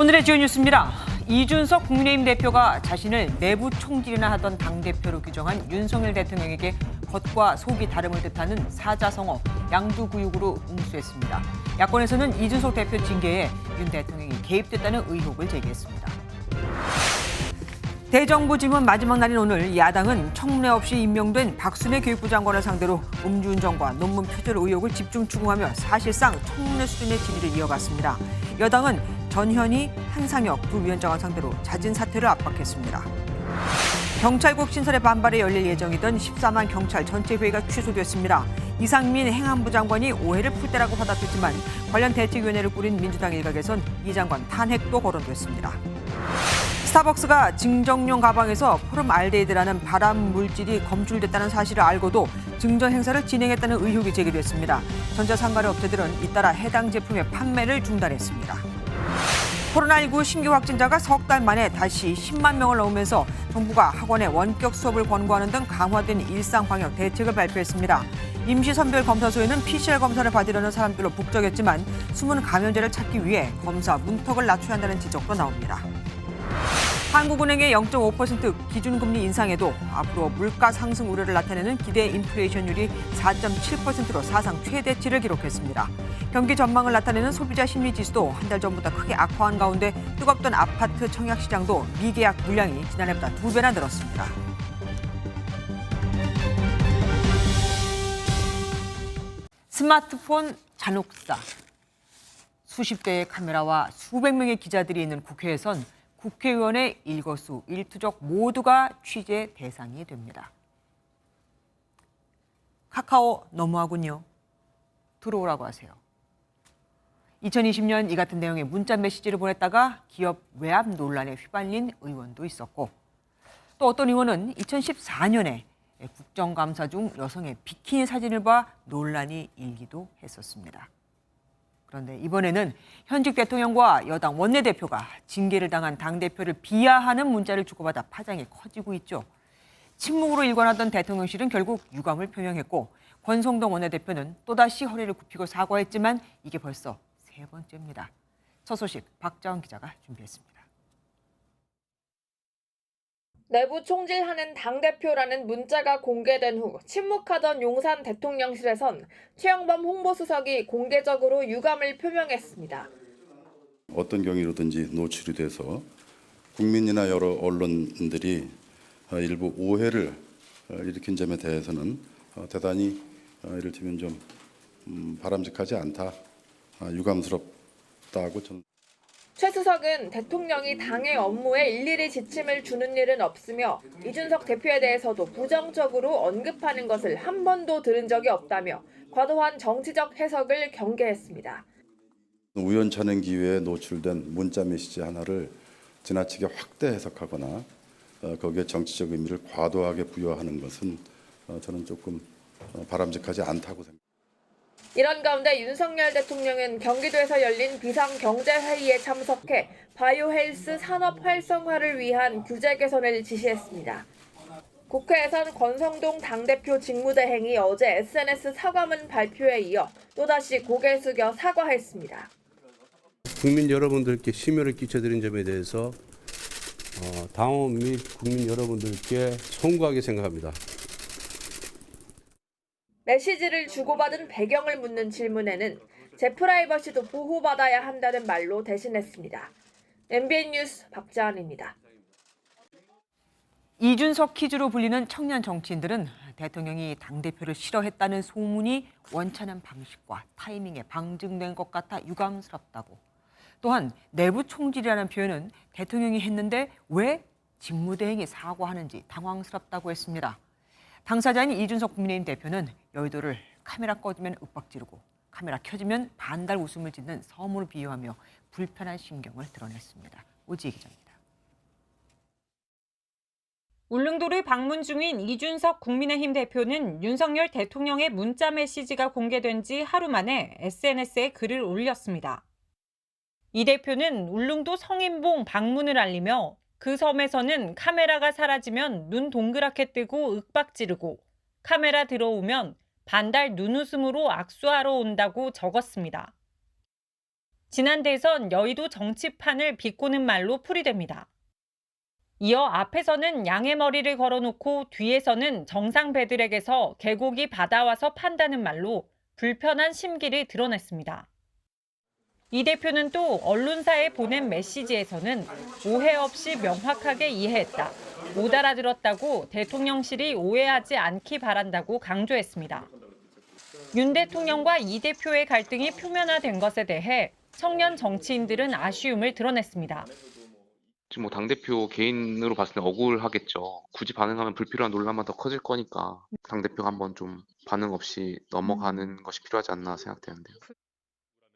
오늘의 주요 뉴스입니다. 이준석 국민의힘 대표가 자신을 내부 총질이나 하던 당대표로 규정한 윤석열 대통령에게 겉과 속이 다름을 뜻하는 사자성어, 양두구육으로 응수했습니다. 야권에서는 이준석 대표 징계에 윤 대통령이 개입됐다는 의혹을 제기했습니다. 대정부 질문 마지막 날인 오늘 야당은 청문회 없이 임명된 박순애 교육부 장관을 상대로 음주운전과 논문 표절 의혹을 집중 추궁하며 사실상 청문회 수준의 질의를 이어갔습니다. 여당은 전현희, 한상혁 두 위원장을 상대로 자진 사퇴를 압박했습니다. 경찰국 신설에 반발해 열릴 예정이던 14만 경찰 전체 회의가 취소됐습니다. 이상민 행안부 장관이 오해를 풀 때라고 받아쳤지만 관련 대책위원회를 꾸린 민주당 일각에선 이 장관 탄핵도 거론됐습니다. 스타벅스가 증정용 가방에서 포름알데히드라는 발암 물질이 검출됐다는 사실을 알고도 증정 행사를 진행했다는 의혹이 제기됐습니다. 전자상가류 업체들은 잇따라 해당 제품의 판매를 중단했습니다. 코로나19 신규 확진자가 석 달 만에 다시 10만 명을 넘으면서 정부가 학원의 원격 수업을 권고하는 등 강화된 일상 방역 대책을 발표했습니다. 임시선별검사소에는 PCR 검사를 받으려는 사람들로 북적였지만 숨은 감염자를 찾기 위해 검사 문턱을 낮춰야 한다는 지적도 나옵니다. 한국은행의 0.5% 기준금리 인상에도 앞으로 물가 상승 우려를 나타내는 기대 인플레이션율이 4.7%로 사상 최대치를 기록했습니다. 경기 전망을 나타내는 소비자 심리 지수도 한 달 전보다 크게 악화한 가운데 뜨겁던 아파트 청약 시장도 미계약 물량이 지난해보다 2배나 늘었습니다. 스마트폰 잔혹사. 수십 대의 카메라와 수백 명의 기자들이 있는 국회에선 국회의원의 일거수, 일투족 모두가 취재 대상이 됩니다. 카카오 너무하군요. 들어오라고 하세요. 2020년 이 같은 내용의 문자 메시지를 보냈다가 기업 외압 논란에 휘말린 의원도 있었고, 또 어떤 의원은 2014년에 국정감사 중 여성의 비키니 사진을 봐 논란이 일기도 했었습니다. 그런데 이번에는 현직 대통령과 여당 원내대표가 징계를 당한 당대표를 비하하는 문자를 주고받아 파장이 커지고 있죠. 침묵으로 일관하던 대통령실은 결국 유감을 표명했고, 권성동 원내대표는 또다시 허리를 굽히고 사과했지만 이게 벌써 세 번째입니다. 첫 소식 박자원 기자가 준비했습니다. 내부 총질하는 당대표라는 문자가 공개된 후 침묵하던 용산 대통령실에선 최영범 홍보수석이 공개적으로 유감을 표명했습니다. 어떤 경위로든지 노출이 돼서 국민이나 여러 언론들이 일부 오해를 일으킨 점에 대해서는 대단히 이를테면 좀 바람직하지 않다, 유감스럽다고 저는. 최 수석은 대통령이 당의 업무에 일일이 지침을 주는 일은 없으며 이준석 대표에 대해서도 부정적으로 언급하는 것을 한 번도 들은 적이 없다며 과도한 정치적 해석을 경계했습니다. 우연찮은 기회에 노출된 문자 메시지 하나를 지나치게 확대 해석하거나 거기에 정치적 의미를 과도하게 부여하는 것은 저는 조금 바람직하지 않다고 생각합니다. 이런 가운데 윤석열 대통령은 경기도에서 열린 비상경제회의에 참석해 바이오 헬스 산업 활성화를 위한 규제 개선을 지시했습니다. 국회에선 권성동 당대표 직무대행이 어제 SNS 사과문 발표에 이어 또다시 고개 숙여 사과했습니다. 국민 여러분들께 심려를 끼쳐드린 점에 대해서 당원 및 국민 여러분들께 송구하게 생각합니다. 메시지를 주고받은 배경을 묻는 질문에는 제 프라이버시도 보호받아야 한다는 말로 대신했습니다. MBN 뉴스 박자은입니다. 이준석 퀴즈로 불리는 청년 정치인들은 대통령이 당대표를 싫어했다는 소문이 원찮은 방식과 타이밍에 방증된 것 같아 유감스럽다고. 또한 내부 총질이라는 표현은 대통령이 했는데 왜 직무대행이 사과하는지 당황스럽다고 했습니다. 당사자인 이준석 국민의힘 대표는 여의도를 카메라 꺼지면 윽박지르고 카메라 켜지면 반달 웃음을 짓는 섬으로 비유하며 불편한 심경을 드러냈습니다. 오지혜 기자입니다. 울릉도를 방문 중인 이준석 국민의힘 대표는 윤석열 대통령의 문자 메시지가 공개된 지 하루 만에 SNS에 글을 올렸습니다. 이 대표는 울릉도 성인봉 방문을 알리며 그 섬에서는 카메라가 사라지면 눈 동그랗게 뜨고 윽박지르고 카메라 들어오면 반달 눈웃음으로 악수하러 온다고 적었습니다. 지난 대선 여의도 정치판을 비꼬는 말로 풀이됩니다. 이어 앞에서는 양의 머리를 걸어놓고 뒤에서는 정상 배들에게서 계곡이 받아와서 판다는 말로 불편한 심기를 드러냈습니다. 이 대표는 또 언론사에 보낸 메시지에서는 오해 없이 명확하게 이해했다. 못 알아들었다고 대통령실이 오해하지 않기 바란다고 강조했습니다. 윤 대통령과 이 대표의 갈등이 표면화된 것에 대해 청년 정치인들은 아쉬움을 드러냈습니다. 지금 뭐 당대표 개인으로 봤을 때 억울하겠죠. 굳이 반응하면 불필요한 논란만 더 커질 거니까 당대표가 한번 좀 반응 없이 넘어가는 것이 필요하지 않나 생각되는데요.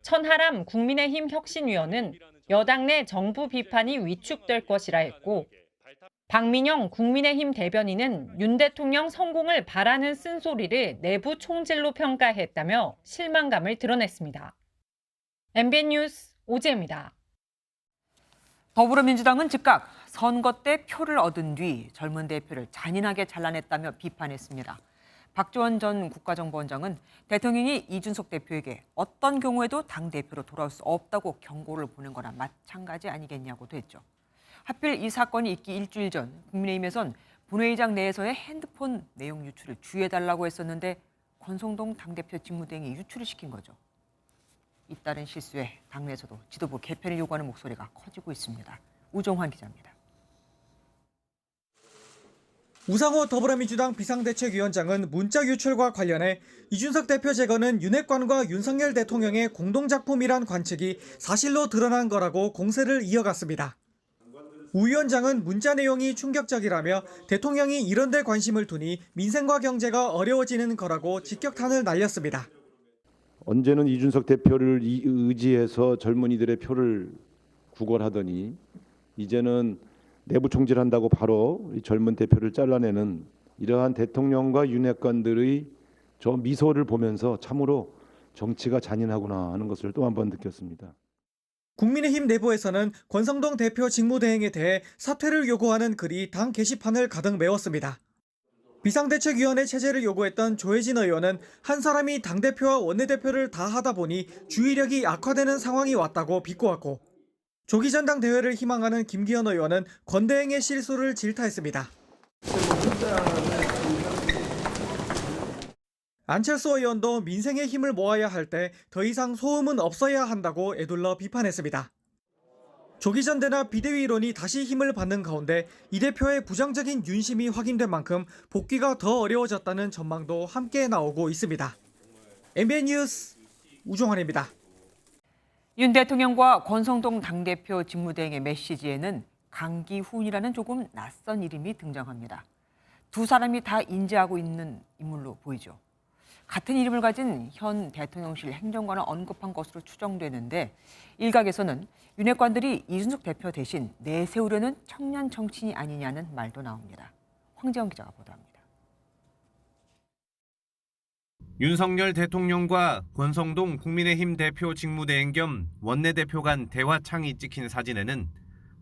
천하람 국민의힘 혁신위원은 여당 내 정부 비판이 위축될 것이라 했고, 박민영 국민의힘 대변인은 윤 대통령 성공을 바라는 쓴소리를 내부 총질로 평가했다며 실망감을 드러냈습니다. MBN 뉴스 오재입니다. 더불어민주당은 즉각 선거 때 표를 얻은 뒤 젊은 대표를 잔인하게 잘라냈다며 비판했습니다. 박지원 전 국가정보원장은 대통령이 이준석 대표에게 어떤 경우에도 당대표로 돌아올 수 없다고 경고를 보낸 거나 마찬가지 아니겠냐고도 했죠. 하필 이 사건이 있기 일주일 전 국민의힘에선 본회의장 내에서의 핸드폰 내용 유출을 주의해달라고 했었는데 권성동 당대표 직무대행이 유출을 시킨 거죠. 잇따른 실수에 당내에서도 지도부 개편을 요구하는 목소리가 커지고 있습니다. 우종환 기자입니다. 우상호 더불어민주당 비상대책위원장은 문자 유출과 관련해 이준석 대표 제거는 윤핵관과 윤석열 대통령의 공동작품이란 관측이 사실로 드러난 거라고 공세를 이어갔습니다. 우 위원장은 문자 내용이 충격적이라며 대통령이 이런 데 관심을 두니 민생과 경제가 어려워지는 거라고 직격탄을 날렸습니다. 언제는 이준석 대표를 의지해서 젊은이들의 표를 구걸하더니 이제는 내부 총질한다고 바로 이 젊은 대표를 잘라내는 이러한 대통령과 윤핵관들의 저 미소를 보면서 참으로 정치가 잔인하구나 하는 것을 또 한 번 느꼈습니다. 국민의힘 내부에서는 권성동 대표 직무대행에 대해 사퇴를 요구하는 글이 당 게시판을 가득 메웠습니다. 비상대책위원회 체제를 요구했던 조혜진 의원은 한 사람이 당대표와 원내대표를 다 하다 보니 주의력이 악화되는 상황이 왔다고 비꼬았고, 조기 전당 대회를 희망하는 김기현 의원은 권대행의 실수를 질타했습니다. 안철수 의원도 민생의 힘을 모아야 할 때 더 이상 소음은 없어야 한다고 에둘러 비판했습니다. 조기 전대나 비대위론이 다시 힘을 받는 가운데 이 대표의 부정적인 윤심이 확인된 만큼 복귀가 더 어려워졌다는 전망도 함께 나오고 있습니다. MBN 뉴스 우종환입니다. 윤 대통령과 권성동 당대표 직무대행의 메시지에는 강기훈이라는 조금 낯선 이름이 등장합니다. 두 사람이 다 인지하고 있는 인물로 보이죠. 같은 이름을 가진 현 대통령실 행정관을 언급한 것으로 추정되는데, 일각에서는 윤핵관들이 이준석 대표 대신 내세우려는 청년 정치인이 아니냐는 말도 나옵니다. 황재영 기자가 보도합니다. 윤석열 대통령과 권성동 국민의힘 대표 직무대행 겸 원내대표 간 대화 창이 찍힌 사진에는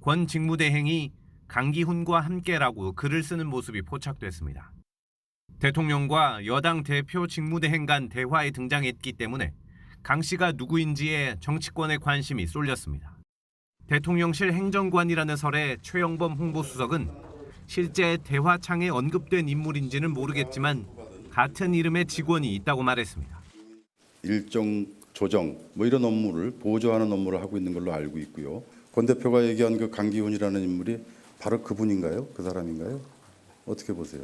권 직무대행이 강기훈과 함께라고 글을 쓰는 모습이 포착됐습니다. 대통령과 여당 대표 직무대행 간 대화에 등장했기 때문에 강 씨가 누구인지에 정치권의 관심이 쏠렸습니다. 대통령실 행정관이라는 설에 최영범 홍보수석은 실제 대화창에 언급된 인물인지는 모르겠지만 같은 이름의 직원이 있다고 말했습니다. 일정 조정 이런 업무를 보조하는 업무를 하고 있는 걸로 알고 있고요. 권 대표가 얘기한 그 강기훈이라는 인물이 바로 그분인가요? 그 사람인가요? 어떻게 보세요?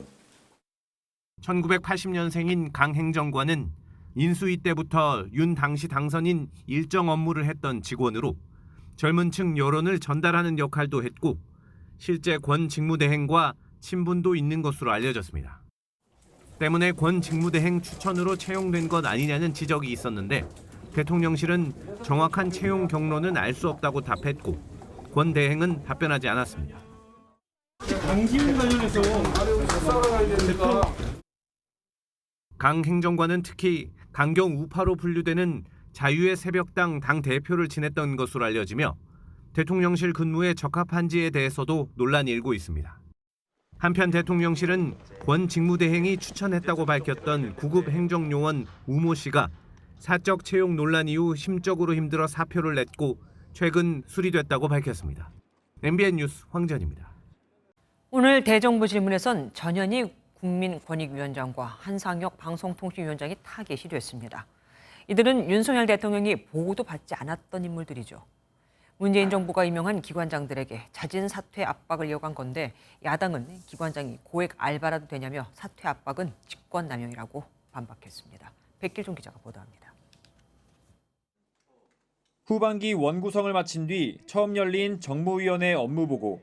1980년생인 강 행정관은 인수위 때부터 윤 당시 당선인 일정 업무를 했던 직원으로 젊은 층 여론을 전달하는 역할도 했고 실제 권 직무대행과 친분도 있는 것으로 알려졌습니다. 때문에 권 직무대행 추천으로 채용된 것 아니냐는 지적이 있었는데 대통령실은 정확한 채용 경로는 알 수 없다고 답했고 권 대행은 답변하지 않았습니다. 강기훈 관련해서 강 행정관은 특히 강경 우파로 분류되는 자유의 새벽당 당 대표를 지냈던 것으로 알려지며 대통령실 근무에 적합한지에 대해서도 논란이 일고 있습니다. 한편 대통령실은 권 직무대행이 추천했다고 밝혔던 구급 행정요원 우모 씨가 사적 채용 논란 이후 심적으로 힘들어 사표를 냈고 최근 수리됐다고 밝혔습니다. MBN 뉴스 황전입니다. 오늘 대정부 질문에선 전현희 국민권익위원장과 한상혁 방송통신위원장이 타겟이 됐습니다. 이들은 윤석열 대통령이 보고도 받지 않았던 인물들이죠. 문재인 정부가 임명한 기관장들에게 잦은 사퇴 압박을 이어간 건데 야당은 기관장이 고액 알바라도 되냐며 사퇴 압박은 직권남용이라고 반박했습니다. 백길종 기자가 보도합니다. 후반기 원구성을 마친 뒤 처음 열린 정무위원회 업무보고.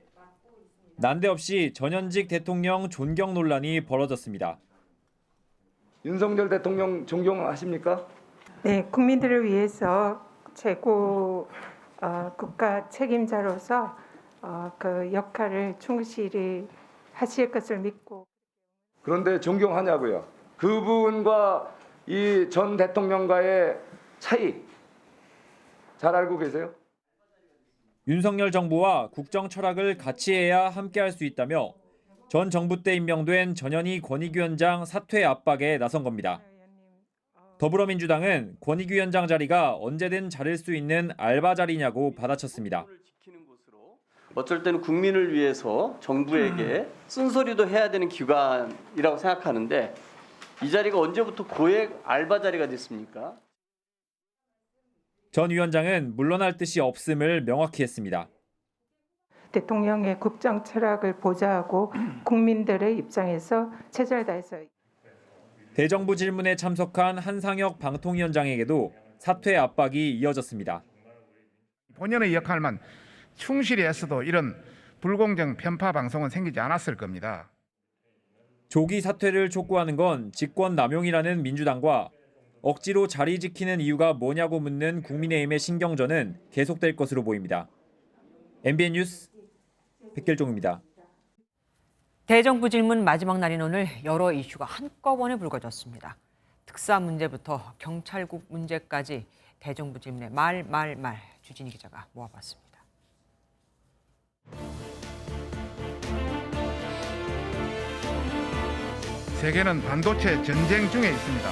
난데없이 전현직 대통령 존경 논란이 벌어졌습니다. 윤석열 대통령 존경하십니까? 네, 국민들을 위해서 최고 국가 책임자로서 그 역할을 충실히 하실 것을 믿고. 그런데 존경하냐고요? 그분과 이 전 대통령과의 차이 잘 알고 계세요? 윤석열 정부와 국정 철학을 같이 해야 함께할 수 있다며 전 정부 때 임명된 전현희 권익위원장 사퇴 압박에 나선 겁니다. 더불어민주당은 권익위원장 자리가 언제든 자릴 수 있는 알바 자리냐고 받아쳤습니다. 어쩔 때는 국민을 위해서 정부에게 쓴소리도 해야 되는 기관이라고 생각하는데 이 자리가 언제부터 고액 알바 자리가 됐습니까? 전 위원장은 물러날 뜻이 없음을 명확히 했습니다. 대통령의 국정 철학을 보좌하고 국민들의 입장에서 최선을 다해서. 대정부 질문에 참석한 한상혁 방통위원장에게도 사퇴 압박이 이어졌습니다. 본연의 역할만 충실히 했어도 이런 불공정 편파 방송은 생기지 않았을 겁니다. 조기 사퇴를 촉구하는 건 직권남용이라는 민주당과 억지로 자리 지키는 이유가 뭐냐고 묻는 국민의힘의 신경전은 계속될 것으로 보입니다. MBN 뉴스 백길종입니다. 대정부 질문 마지막 날인 오늘 여러 이슈가 한꺼번에 불거졌습니다. 특사 문제부터 경찰국 문제까지 대정부 질문에 말 주진희 기자가 모아봤습니다. 세계는 반도체 전쟁 중에 있습니다.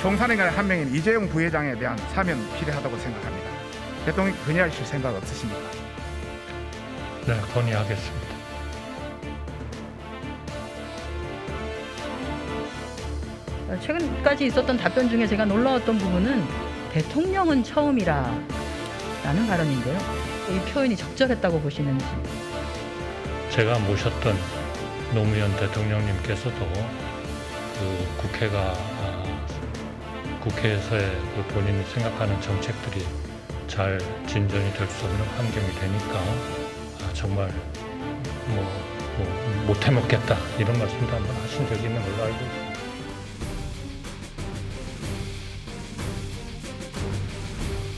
총사령관의 한 명인 이재용 부회장에 대한 사면 필요하다고 생각합니다. 대통령 건의하실 생각 없으십니까? 네, 건의하겠습니다. 최근까지 있었던 답변 중에 제가 놀라웠던 부분은 대통령은 처음이라라는 발언인데요. 이 표현이 적절했다고 보시는지. 제가 모셨던 노무현 대통령님께서도 그 국회에서의 그 본인이 생각하는 정책들이 잘 진전이 될 수 없는 환경이 되니까 정말 못 해먹겠다 이런 말씀도 한번 하신 적이 있는 걸로 알고 있습니다.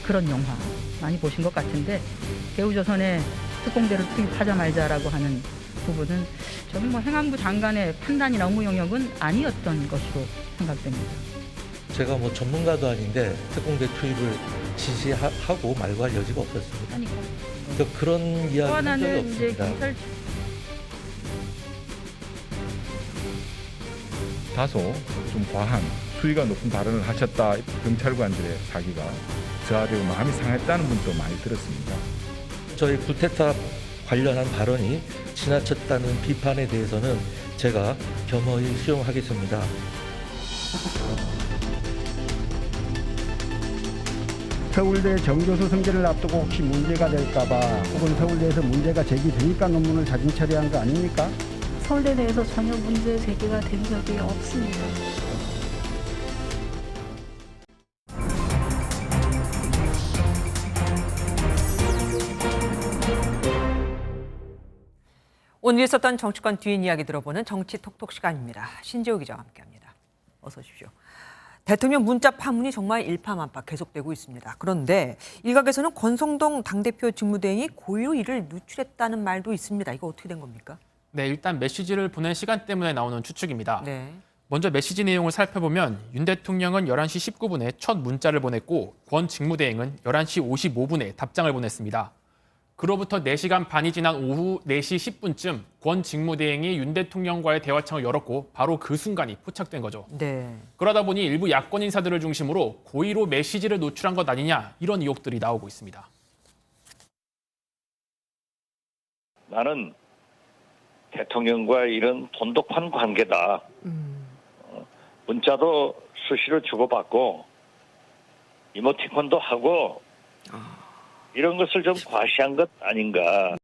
그런 영화 많이 보신 것 같은데 대우조선의 특공대를 투입하자 말자라고 하는 부분은 저는 행안부 장관의 판단이나 업무 영역은 아니었던 것으로 생각됩니다. 제가 전문가도 아닌데 특공대 투입을 지시하고 말고 할 여지가 없었습니다. 그러니까 그런 이야기 한 적이 없습니다. 다소 좀 과한 수위가 높은 발언을 하셨다. 경찰관들의 사기가 저하되고 마음이 상했다는 분도 많이 들었습니다. 저희 구테타 관련한 발언이 지나쳤다는 비판에 대해서는 제가 겸허히 수용하겠습니다. 서울대 정교수 승계를 앞두고 혹시 문제가 될까봐 혹은 서울대에서 문제가 제기되니까 논문을 자진 처리한 거 아닙니까? 서울대 내에서 전혀 문제 제기가 된 적이 없습니다. 오늘 있었던 정치권 뒷이야기 들어보는 정치 톡톡 시간입니다. 신재호 기자와 함께합니다. 어서 오십시오. 대통령 문자 파문이 정말 일파만파 계속되고 있습니다. 그런데 일각에서는 권성동 당대표 직무대행이 고의로 이를 누출했다는 말도 있습니다. 이거 어떻게 된 겁니까? 네, 일단 메시지를 보낸 시간 때문에 나오는 추측입니다. 네. 먼저 메시지 내용을 살펴보면 윤 대통령은 11시 19분에 첫 문자를 보냈고 권 직무대행은 11시 55분에 답장을 보냈습니다. 그로부터 4시간 반이 지난 오후 4시 10분쯤 권 직무대행이 윤 대통령과의 대화창을 열었고 바로 그 순간이 포착된 거죠. 네. 그러다 보니 일부 야권 인사들을 중심으로 고의로 메시지를 노출한 것 아니냐 이런 의혹들이 나오고 있습니다. 나는 대통령과 이런 돈독한 관계다. 문자도 수시로 주고받고 이모티콘도 하고 이런 것을 좀 과시한 것 아닌가.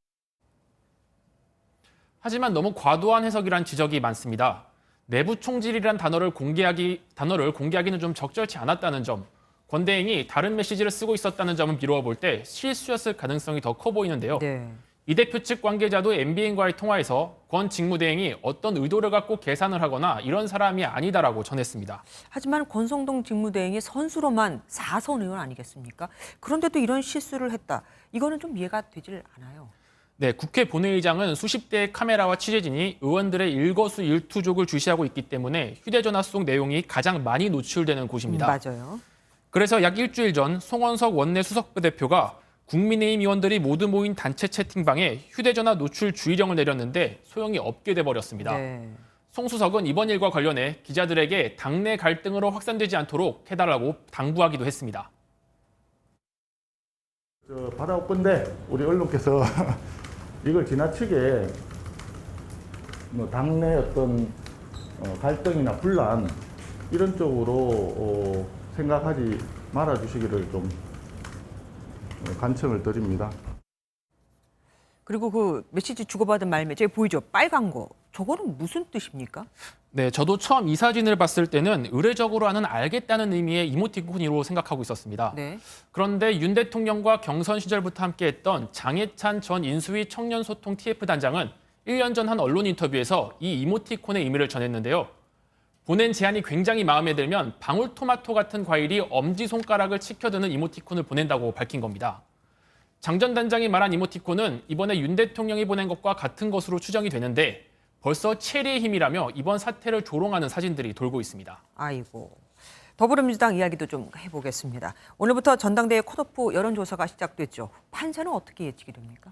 하지만 너무 과도한 해석이란 지적이 많습니다. 내부 총질이란 단어를 공개하기는 좀 적절치 않았다는 점, 권 대행이 다른 메시지를 쓰고 있었다는 점은 미루어 볼 때 실수였을 가능성이 더 커 보이는데요. 네. 이 대표 측 관계자도 MBN과의 통화에서 권 직무대행이 어떤 의도를 갖고 계산을 하거나 이런 사람이 아니다라고 전했습니다. 하지만 권성동 직무대행이 선수로만 4선 의원 아니겠습니까? 그런데도 이런 실수를 했다. 이거는 좀 이해가 되질 않아요. 네, 국회 본회의장은 수십 대의 카메라와 취재진이 의원들의 일거수일투족을 주시하고 있기 때문에 휴대전화 속 내용이 가장 많이 노출되는 곳입니다. 맞아요. 그래서 약 일주일 전 송원석 원내 수석부대표가 국민의힘 의원들이 모두 모인 단체 채팅방에 휴대전화 노출 주의령을 내렸는데 소용이 없게 돼버렸습니다. 네. 송 수석은 이번 일과 관련해 기자들에게 당내 갈등으로 확산되지 않도록 해달라고 당부하기도 했습니다. 받아올 건데 우리 언론께서 이걸 지나치게 뭐 당내 어떤 갈등이나 분란 이런 쪽으로 생각하지 말아주시기를 좀 간청을 드립니다. 그리고 그 메시지 주고받은 말매, 저기 보이죠? 빨간 거. 저거는 무슨 뜻입니까? 네, 저도 처음 이 사진을 봤을 때는 의례적으로는 알겠다는 의미의 이모티콘으로 생각하고 있었습니다. 네. 그런데 윤 대통령과 경선 시절부터 함께했던 장해찬 전 인수위 청년소통 TF단장은 1년 전 한 언론 인터뷰에서 이 이모티콘의 의미를 전했는데요. 보낸 제안이 굉장히 마음에 들면 방울토마토 같은 과일이 엄지손가락을 치켜드는 이모티콘을 보낸다고 밝힌 겁니다. 장 전 단장이 말한 이모티콘은 이번에 윤 대통령이 보낸 것과 같은 것으로 추정이 되는데 벌써 체리의 힘이라며 이번 사태를 조롱하는 사진들이 돌고 있습니다. 아이고. 더불어민주당 이야기도 좀 해보겠습니다. 오늘부터 전당대회 컷오프 여론조사가 시작됐죠. 판세는 어떻게 예측이 됩니까?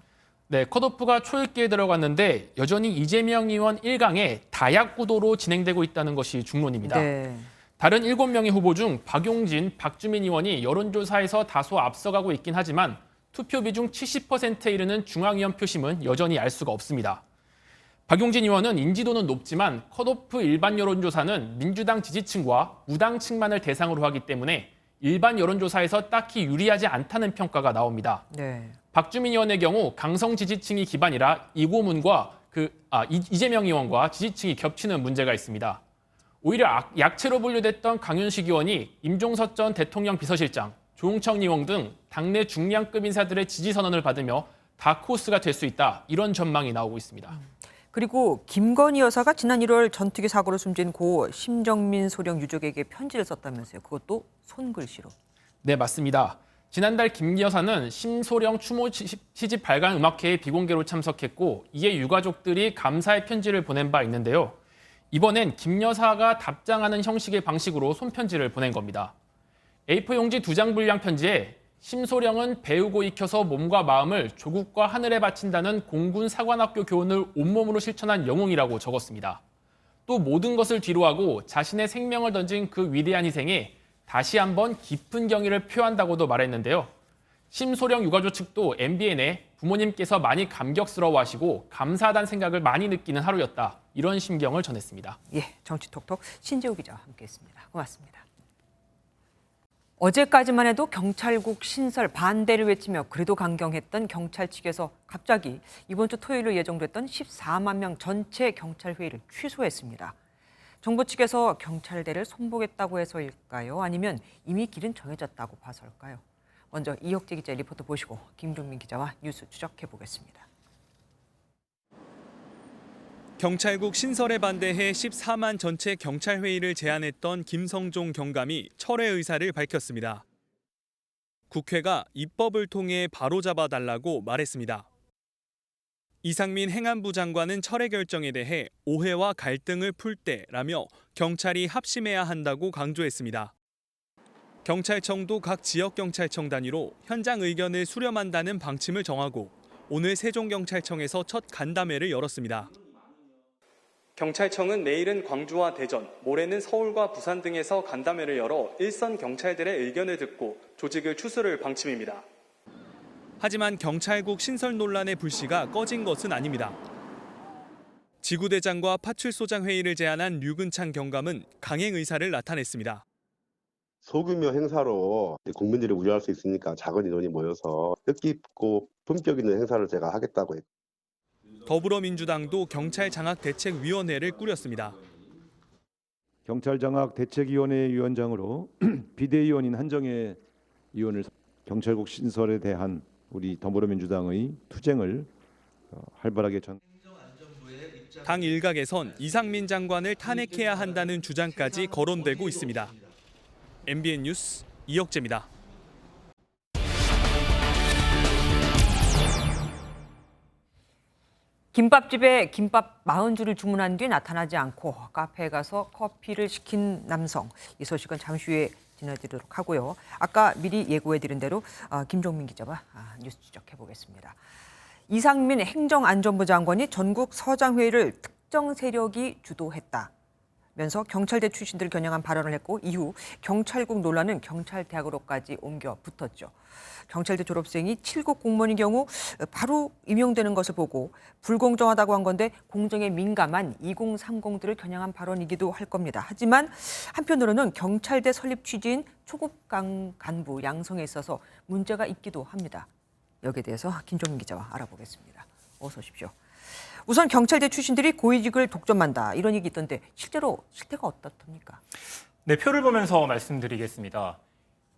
네, 컷오프가 초읽기에 들어갔는데 여전히 이재명 의원 1강에 다약 구도로 진행되고 있다는 것이 중론입니다. 네. 다른 7명의 후보 중 박용진, 박주민 의원이 여론조사에서 다소 앞서가고 있긴 하지만 투표 비중 70%에 이르는 중앙위원 표심은 여전히 알 수가 없습니다. 박용진 의원은 인지도는 높지만 컷오프 일반 여론조사는 민주당 지지층과 무당층만을 대상으로 하기 때문에 일반 여론조사에서 딱히 유리하지 않다는 평가가 나옵니다. 네. 박주민 의원의 경우 강성 지지층이 기반이라 이고문과 이재명 의원과 지지층이 겹치는 문제가 있습니다. 오히려 약체로 분류됐던 강윤식 의원이 임종석 전 대통령 비서실장, 조홍천 의원 등 당내 중량급 인사들의 지지 선언을 받으며 다크호스가 될 수 있다. 이런 전망이 나오고 있습니다. 그리고 김건희 여사가 지난 1월 전투기 사고로 숨진 고 심정민 소령 유족에게 편지를 썼다면서요. 그것도 손글씨로. 네, 맞습니다. 지난달 김 여사는 심소령 추모 시집 발간 음악회에 비공개로 참석했고 이에 유가족들이 감사의 편지를 보낸 바 있는데요. 이번엔 김 여사가 답장하는 형식의 방식으로 손편지를 보낸 겁니다. A4 용지 2장 분량 편지에 심소령은 배우고 익혀서 몸과 마음을 조국과 하늘에 바친다는 공군 사관학교 교훈을 온몸으로 실천한 영웅이라고 적었습니다. 또 모든 것을 뒤로하고 자신의 생명을 던진 그 위대한 희생에 다시 한번 깊은 경의를 표한다고도 말했는데요. 심소령 유가족 측도 MBN에 부모님께서 많이 감격스러워하시고 감사하다는 생각을 많이 느끼는 하루였다. 이런 심경을 전했습니다. 예, 정치톡톡 신재우 기자와 함께했습니다. 고맙습니다. 어제까지만 해도 경찰국 신설 반대를 외치며 그래도 강경했던 경찰 측에서 갑자기 이번 주 토요일로 예정됐던 14만 명 전체 경찰 회의를 취소했습니다. 정부 측에서 경찰대를 손보겠다고 해서일까요? 아니면 이미 길은 정해졌다고 봐서일까요? 먼저 이혁재 기자 리포트 보시고 김종민 기자와 뉴스 추적해 보겠습니다. 경찰국 신설에 반대해 14만 전체 경찰회의를 제안했던 김성종 경감이 철회 의사를 밝혔습니다. 국회가 입법을 통해 바로잡아달라고 말했습니다. 이상민 행안부 장관은 철회 결정에 대해 오해와 갈등을 풀 때라며 경찰이 합심해야 한다고 강조했습니다. 경찰청도 각 지역경찰청 단위로 현장 의견을 수렴한다는 방침을 정하고 오늘 세종경찰청에서 첫 간담회를 열었습니다. 경찰청은 내일은 광주와 대전, 모레는 서울과 부산 등에서 간담회를 열어 일선 경찰들의 의견을 듣고 조직을 추스를 방침입니다. 하지만 경찰국 신설 논란의 불씨가 꺼진 것은 아닙니다. 지구대장과 파출소장 회의를 제안한 류근창 경감은 강행 의사를 나타냈습니다. 소규모 행사로 국민들이 우려할 수 있으니까 작은 인원이 모여서 뜻깊고 품격 있는 행사를 제가 하겠다고 했고. 더불어민주당도 경찰장악대책위원회를 꾸렸습니다. 경찰장악대책위원회 위원장으로 비대위원인 한정혜 의원을 경찰국 신설에 대한 우리 더불어민주당의 투쟁을 활발하게 당 일각에선 이상민 장관을 탄핵해야 한다는 주장까지 거론되고 있습니다. MBN 뉴스 이혁재입니다. 김밥집에 김밥 40줄을 주문한 뒤 나타나지 않고 카페에 가서 커피를 시킨 남성. 이 소식은 잠시 후에 전해드리도록 하고요. 아까 미리 예고해드린 대로 김종민 기자와 뉴스 추적해보겠습니다. 이상민 행정안전부 장관이 전국 서장회의를 특정 세력이 주도했다면서 경찰대 출신들을 겨냥한 발언을 했고 이후 경찰국 논란은 경찰대학으로까지 옮겨 붙었죠. 경찰대 졸업생이 7급 공무원인 경우 바로 임용되는 것을 보고 불공정하다고 한 건데 공정에 민감한 2030들을 겨냥한 발언이기도 할 겁니다. 하지만 한편으로는 경찰대 설립 취지인 초급 간부 양성에 있어서 문제가 있기도 합니다. 여기에 대해서 김종민 기자와 알아보겠습니다. 어서 오십시오. 우선 경찰대 출신들이 고위직을 독점한다 이런 얘기 있던데 실제로 실태가 어떻습니까? 네, 표를 보면서 말씀드리겠습니다.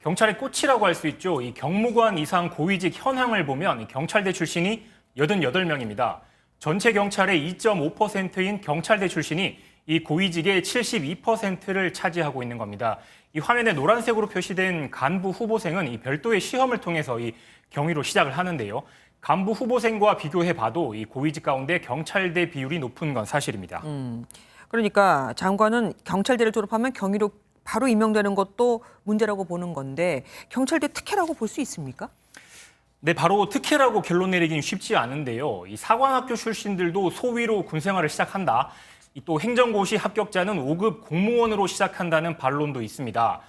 경찰의 꽃이라고 할 수 있죠. 이 경무관 이상 고위직 현황을 보면 경찰대 출신이 88명입니다. 전체 경찰의 2.5%인 경찰대 출신이 이 고위직의 72%를 차지하고 있는 겁니다. 이 화면에 노란색으로 표시된 간부 후보생은 이 별도의 시험을 통해서 이 경위로 시작을 하는데요. 간부 후보생과 비교해봐도 이 고위직 가운데 경찰대 비율이 높은 건 사실입니다. 그러니까 장관은 경찰대를 졸업하면 경위로 바로 임명되는 것도 문제라고 보는 건데 경찰대 특혜라고 볼 수 있습니까? 네, 바로 특혜라고 결론 내리긴 쉽지 않은데요. 이 사관학교 출신들도 소위로 군생활을 시작한다. 또 행정고시 합격자는 5급 공무원으로 시작한다는 반론도 있습니다.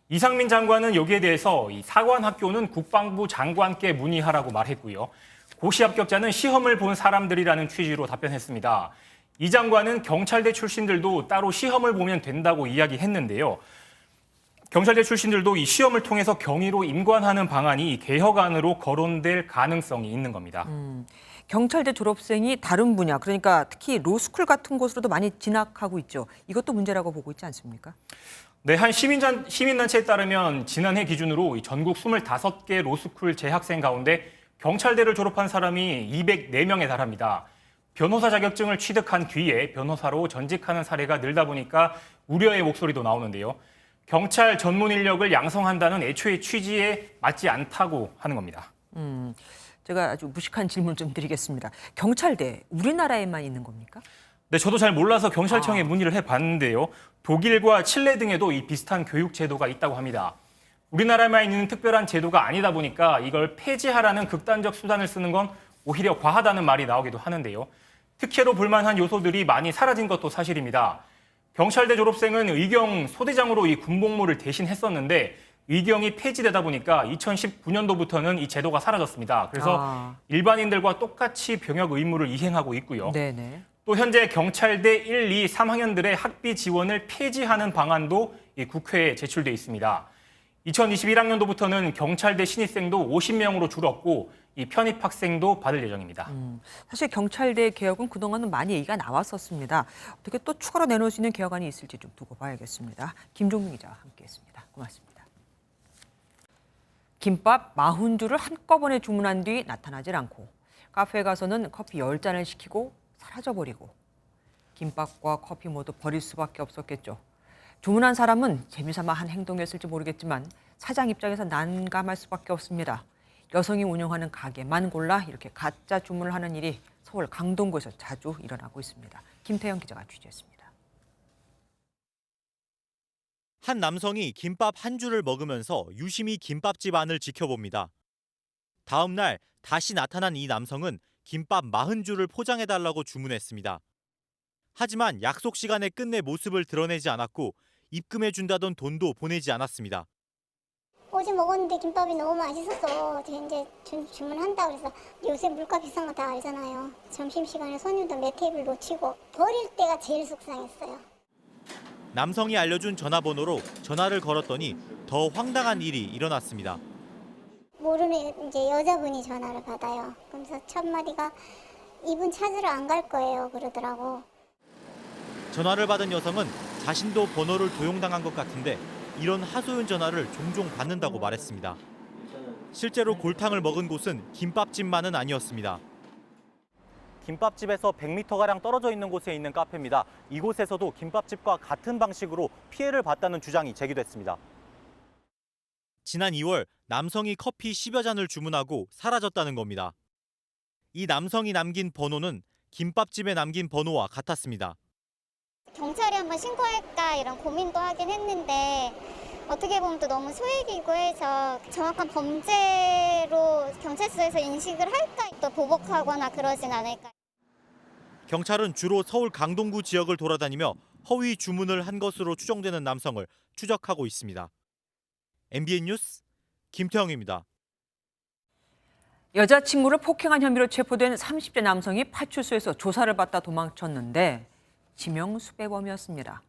이상민 장관은 여기에 대해서 이 사관학교는 국방부 장관께 문의하라고 말했고요. 고시 합격자는 시험을 본 사람들이라는 취지로 답변했습니다. 이 장관은 경찰대 출신들도 따로 시험을 보면 된다고 이야기했는데요. 경찰대 출신들도 이 시험을 통해서 경위로 임관하는 방안이 개혁안으로 거론될 가능성이 있는 겁니다. 경찰대 졸업생이 다른 분야, 그러니까 특히 로스쿨 같은 곳으로도 많이 진학하고 있죠. 이것도 문제라고 보고 있지 않습니까? 네, 한 시민단체에 따르면 지난해 기준으로 전국 25개 로스쿨 재학생 가운데 경찰대를 졸업한 사람이 204명에 달합니다. 변호사 자격증을 취득한 뒤에 변호사로 전직하는 사례가 늘다 보니까 우려의 목소리도 나오는데요. 경찰 전문 인력을 양성한다는 애초의 취지에 맞지 않다고 하는 겁니다. 제가 아주 무식한 질문 좀 드리겠습니다. 경찰대 우리나라에만 있는 겁니까? 네, 저도 잘 몰라서 경찰청에 문의를 해봤는데요. 독일과 칠레 등에도 이 비슷한 교육 제도가 있다고 합니다. 우리나라에만 있는 특별한 제도가 아니다 보니까 이걸 폐지하라는 극단적 수단을 쓰는 건 오히려 과하다는 말이 나오기도 하는데요. 특혜로 볼만한 요소들이 많이 사라진 것도 사실입니다. 경찰대 졸업생은 의경 소대장으로 이 군복무를 대신 했었는데 의경이 폐지되다 보니까 2019년도부터는 이 제도가 사라졌습니다. 그래서 일반인들과 똑같이 병역 의무를 이행하고 있고요. 네네. 또 현재 경찰대 1, 2, 3학년들의 학비 지원을 폐지하는 방안도 이 국회에 제출돼 있습니다. 2021학년도부터는 경찰대 신입생도 50명으로 줄었고 이 편입 학생도 받을 예정입니다. 사실 경찰대 개혁은 그동안은 많이 얘기가 나왔었습니다. 어떻게 또 추가로 내놓을 수 있는 개혁안이 있을지 좀 두고 봐야겠습니다. 김종민 기자와 함께했습니다. 고맙습니다. 김밥 40줄을 한꺼번에 주문한 뒤 나타나질 않고 카페에 가서는 커피 10잔을 시키고 사라져버리고 김밥과 커피 모두 버릴 수밖에 없었겠죠. 주문한 사람은 재미삼아 한 행동이었을지 모르겠지만 사장 입장에서 난감할 수밖에 없습니다. 여성이 운영하는 가게만 골라 이렇게 가짜 주문을 하는 일이 서울 강동구에서 자주 일어나고 있습니다. 김태형 기자가 취재했습니다. 한 남성이 김밥 한 줄을 먹으면서 유심히 김밥집 안을 지켜봅니다. 다음 날 다시 나타난 이 남성은 김밥 40줄을 포장해달라고 주문했습니다. 하지만 약속 시간에 끝내 모습을 드러내지 않았고 입금해준다던 돈도 보내지 않았습니다. 어제 먹었는데 김밥이 너무 맛있어서 제가 이제 주문한다 그래서 요새 물가 비싼 거 다 알잖아요. 점심시간에 손님들 몇 테이블 놓치고 버릴 때가 제일 속상했어요. 남성이 알려준 전화번호로 전화를 걸었더니 더 황당한 일이 일어났습니다. 모르는 이제 여자분이 전화를 받아요. 그래서 첫 마디가 이분 찾으러 안 갈 거예요 그러더라고. 전화를 받은 여성은 자신도 번호를 도용당한 것 같은데 이런 하소연 전화를 종종 받는다고 말했습니다. 실제로 골탕을 먹은 곳은 김밥집만은 아니었습니다. 김밥집에서 100m가량 떨어져 있는 곳에 있는 카페입니다. 이곳에서도 김밥집과 같은 방식으로 피해를 봤다는 주장이 제기됐습니다. 지난 2월 남성이 커피 10여 잔을 주문하고 사라졌다는 겁니다. 이 남성이 남긴 번호는 김밥집에 남긴 번호와 같았습니다. 경찰에 한번 신고할까 이런 고민도 하긴 했는데 어떻게 보면 또 너무 소액이고 해서 정확한 범죄로 경찰서에서 인식을 할까 또 보복하거나 그러진 않을까. 경찰은 주로 서울 강동구 지역을 돌아다니며 허위 주문을 한 것으로 추정되는 남성을 추적하고 있습니다. MBN 뉴스 김태형입니다. 여자친구를 폭행한 혐의로 체포된 30대 남성이 파출소에서 조사를 받다 도망쳤는데 지명수배범이었습니다.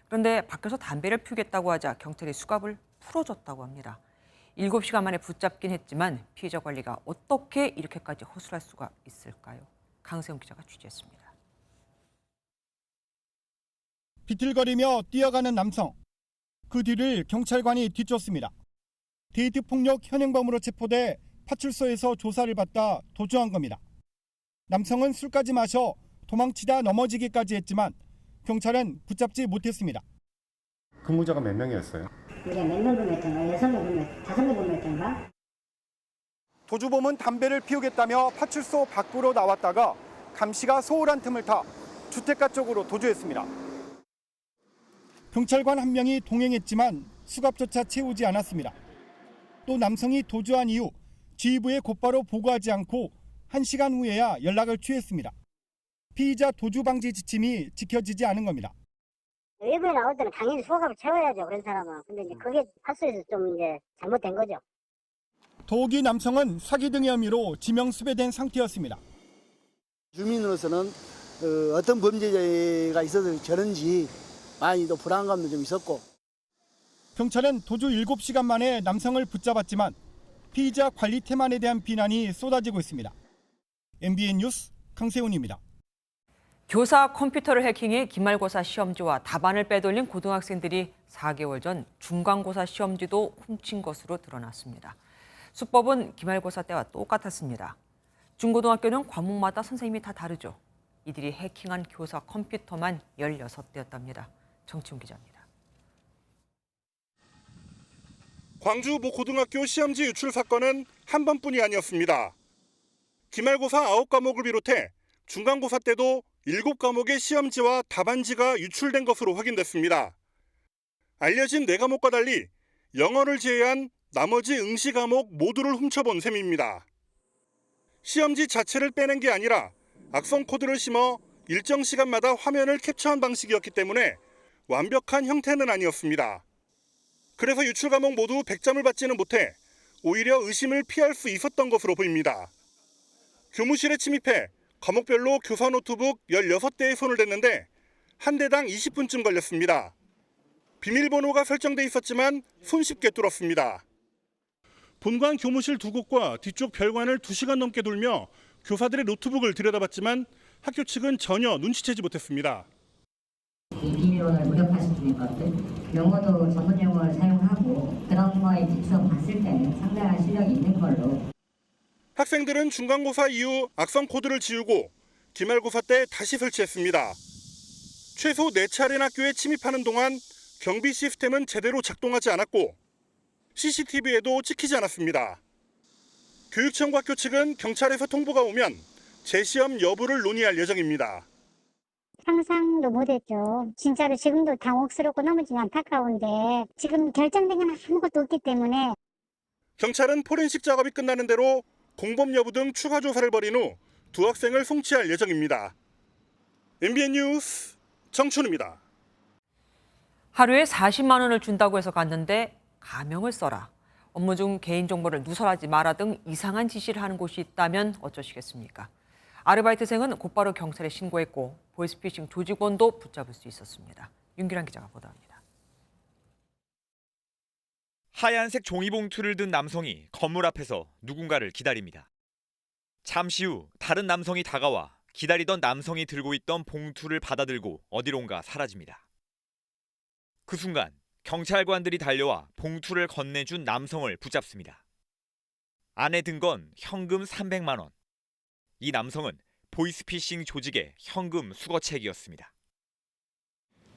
그런데 밖에서 담배를 피우겠다고 하자 경찰이 수갑을 풀어줬다고 합니다. 7시간 만에 붙잡긴 했지만 피해자 관리가 어떻게 이렇게까지 허술할 수가 있을까요? 강세훈 기자가 취재했습니다. 비틀거리며 뛰어가는 남성. 그 뒤를 경찰관이 뒤쫓습니다. 데이트 폭력 현행범으로 체포돼 파출소에서 조사를 받다 도주한 겁니다. 남성은 술까지 마셔 도망치다 넘어지기까지 했지만 경찰은 붙잡지 못했습니다. 근무자가 몇 명이었어요? 우리가 몇 명 근무했던가? 6명 근무했, 5명 근무했던가? 도주범은 담배를 피우겠다며 파출소 밖으로 나왔다가 감시가 소홀한 틈을 타 주택가 쪽으로 도주했습니다. 경찰관 한 명이 동행했지만 수갑조차 채우지 않았습니다. 또 남성이 도주한 이후 지휘부에 곧바로 보고하지 않고 1시간 후에야 연락을 취했습니다. 피의자 도주 방지 지침이 지켜지지 않은 겁니다. 외부에 나올 때는 당연히 수갑을 채워야죠, 그런 사람은. 근데 이제 그게 파수에서 좀 이제 잘못된 거죠. 더욱이 남성은 사기 등의 혐의로 지명수배된 상태였습니다. 주민으로서는 어떤 범죄가 있어서 저런지 많이 또 불안감도 좀 있었고. 경찰은 도주 7시간 만에 남성을 붙잡았지만 피의자 관리 태만에 대한 비난이 쏟아지고 있습니다. MBN 뉴스 강세훈입니다. 교사 컴퓨터를 해킹해 기말고사 시험지와 답안을 빼돌린 고등학생들이 4개월 전 중간고사 시험지도 훔친 것으로 드러났습니다. 수법은 기말고사 때와 똑같았습니다. 중고등학교는 과목마다 선생님이 다 다르죠. 이들이 해킹한 교사 컴퓨터만 16대였답니다. 정치훈 기자입니다. 광주 모 고등학교 시험지 유출 사건은 한 번뿐이 아니었습니다. 기말고사 9과목을 비롯해 중간고사 때도 7과목의 시험지와 답안지가 유출된 것으로 확인됐습니다. 알려진 4과목과 달리 영어를 제외한 나머지 응시 과목 모두를 훔쳐본 셈입니다. 시험지 자체를 빼낸 게 아니라 악성 코드를 심어 일정 시간마다 화면을 캡처한 방식이었기 때문에 완벽한 형태는 아니었습니다. 그래서 유출 과목 모두 100점을 받지는 못해 오히려 의심을 피할 수 있었던 것으로 보입니다. 교무실에 침입해 과목별로 교사 노트북 16대에 손을 댔는데 한 대당 20분쯤 걸렸습니다. 비밀번호가 설정돼 있었지만 손쉽게 뚫었습니다. 본관 교무실 2곳과 뒤쪽 별관을 2시간 넘게 돌며 교사들의 노트북을 들여다봤지만 학교 측은 전혀 눈치채지 못했습니다. 비밀번호를 무력화시키는 것들, 영어도 전문 용어를 사용하고 그런 거에 직접 봤을 때는 상당한 실력이 있는 걸로. 학생들은 중간고사 이후 악성 코드를 지우고 기말고사 때 다시 설치했습니다. 최소 4차례 학교에 침입하는 동안 경비 시스템은 제대로 작동하지 않았고 CCTV에도 찍히지 않았습니다. 교육청과 학교 측은 경찰에서 통보가 오면 재시험 여부를 논의할 예정입니다. 상상도 못했죠. 진짜로 지금도 당혹스럽고 너무 좀 안타까운데 지금 결정된 건 아무것도 없기 때문에. 경찰은 포렌식 작업이 끝나는 대로 공범 여부 등 추가 조사를 벌인 후 두 학생을 송치할 예정입니다. MBN 뉴스 정춘우입니다. 하루에 40만 원을 준다고 해서 갔는데 가명을 써라, 업무 중 개인정보를 누설하지 마라 등 이상한 지시를 하는 곳이 있다면 어쩌시겠습니까? 아르바이트생은 곧바로 경찰에 신고했고 보이스피싱 조직원도 붙잡을 수 있었습니다. 윤기란 기자가 보도합니다. 하얀색 종이봉투를 든 남성이 건물 앞에서 누군가를 기다립니다. 잠시 후 다른 남성이 다가와 기다리던 남성이 들고 있던 봉투를 받아들고 어디론가 사라집니다. 그 순간 경찰관들이 달려와 봉투를 건네준 남성을 붙잡습니다. 안에 든 건 현금 300만 원. 이 남성은 보이스피싱 조직의 현금 수거책이었습니다.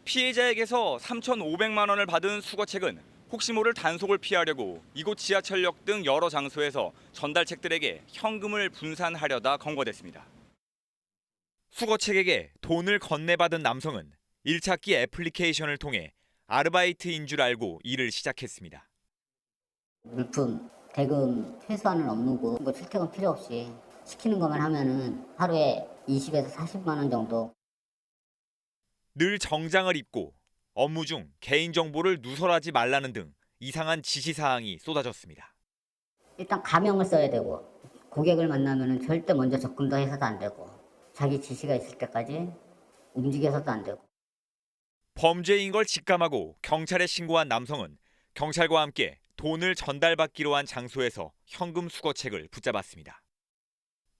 피해자에게서 3,500만 원을 받은 수거책은 혹시 모를 단속을 피하려고 이곳 지하철역 등 여러 장소에서 전달책들에게 현금을 분산하려다 검거됐습니다. 수거책에게 돈을 건네받은 남성은 일찾기 애플리케이션을 통해 아르바이트인 줄 알고 일을 시작했습니다. 물품, 대금 회수하는 업무고 뭐 출퇴근 필요 없이 시키는 것만 하면은 하루에 20에서 40만 원 정도. 늘 정장을 입고 업무 중 개인정보를 누설하지 말라는 등 이상한 지시사항이 쏟아졌습니다. 일단 가명을 써야 되고 고객을 만나면은 절대 먼저 접근도 해서도 안 되고 자기 지시가 있을 때까지 움직여서도 안 되고. 범죄인 걸 직감하고 경찰에 신고한 남성은 경찰과 함께 돈을 전달받기로 한 장소에서 현금 수거책을 붙잡았습니다.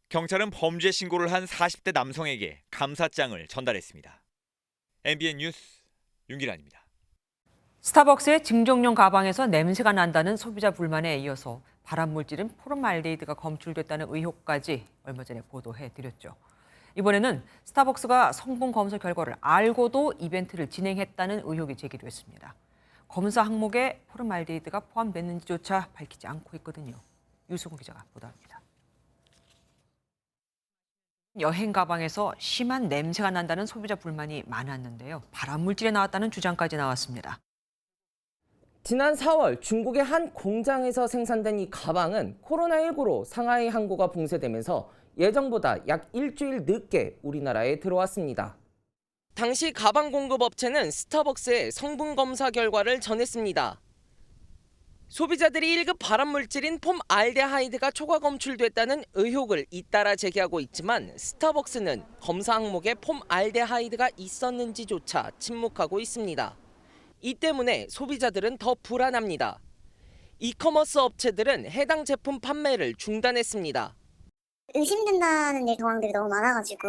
경찰은 범죄 신고를 한 40대 남성에게 감사장을 전달했습니다. MBN 뉴스 윤기란입니다. 스타벅스의 증정용 가방에서 냄새가 난다는 소비자 불만에 이어서 발암물질인 포름알데히드가 검출됐다는 의혹까지 얼마 전에 보도해드렸죠. 이번에는 스타벅스가 성분 검사 결과를 알고도 이벤트를 진행했다는 의혹이 제기됐습니다. 검사 항목에 포름알데히드가 포함됐는지조차 밝히지 않고 있거든요. 유수근 기자가 보도합니다. 여행 가방에서 심한 냄새가 난다는 소비자 불만이 많았는데요. 발암물질이 나왔다는 주장까지 나왔습니다. 지난 4월 중국의 한 공장에서 생산된 이 가방은 코로나19로 상하이 항구가 봉쇄되면서 예정보다 약 일주일 늦게 우리나라에 들어왔습니다. 당시 가방 공급 업체는 스타벅스에 성분 검사 결과를 전했습니다. 소비자들이 1급 발암물질인 폼알데하이드가 초과 검출됐다는 의혹을 잇따라 제기하고 있지만 스타벅스는 검사 항목에 폼알데하이드가 있었는지조차 침묵하고 있습니다. 이 때문에 소비자들은 더 불안합니다. 이커머스 업체들은 해당 제품 판매를 중단했습니다. 의심된다는 정황들이 너무 많아가지고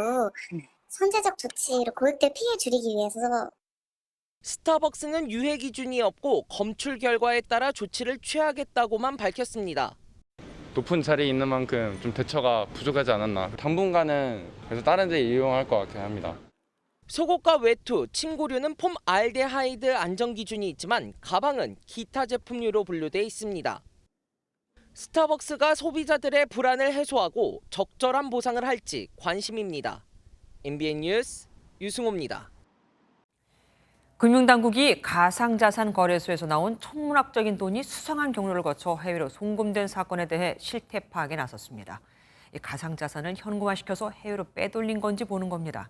선제적 조치로 고객들 피해 줄이기 위해서. 스타벅스는 유해 기준이 없고 검출 결과에 따라 조치를 취하겠다고만 밝혔습니다. 높은 자리에 있는 만큼 좀 대처가 부족하지 않았나. 당분간은 그래서 다른 데 이용할 것 같긴 합니다. 속옷과 외투, 침구류는 폼알데하이드 안전 기준이 있지만 가방은 기타 제품류로 분류돼 있습니다. 스타벅스가 소비자들의 불안을 해소하고 적절한 보상을 할지 관심입니다. MBN 뉴스 유승호입니다. 금융당국이 가상자산 거래소에서 나온 천문학적인 돈이 수상한 경로를 거쳐 해외로 송금된 사건에 대해 실태 파악에 나섰습니다. 이 가상자산을 현금화시켜서 해외로 빼돌린 건지 보는 겁니다.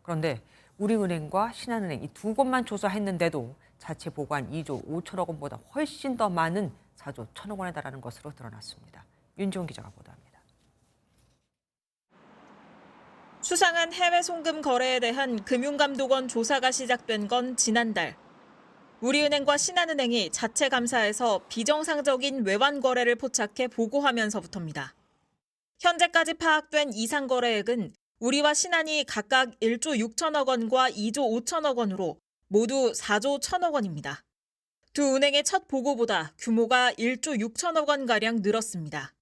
그런데 우리은행과 신한은행 이 두 곳만 조사했는데도 자체 보관 2조 5천억 원보다 훨씬 더 많은 4조 1천억 원에 달하는 것으로 드러났습니다. 윤지원 기자가 보도합니다. 수상한 해외 송금 거래에 대한 금융감독원 조사가 시작된 건 지난달. 우리은행과 신한은행이 자체 감사에서 비정상적인 외환 거래를 포착해 보고하면서부터입니다. 현재까지 파악된 이상 거래액은 우리와 신한이 각각 1조 6천억 원과 2조 5천억 원으로 모두 4조 1천억 원입니다. 두 은행의 첫 보고보다 규모가 1조 6천억 원가량 늘었습니다.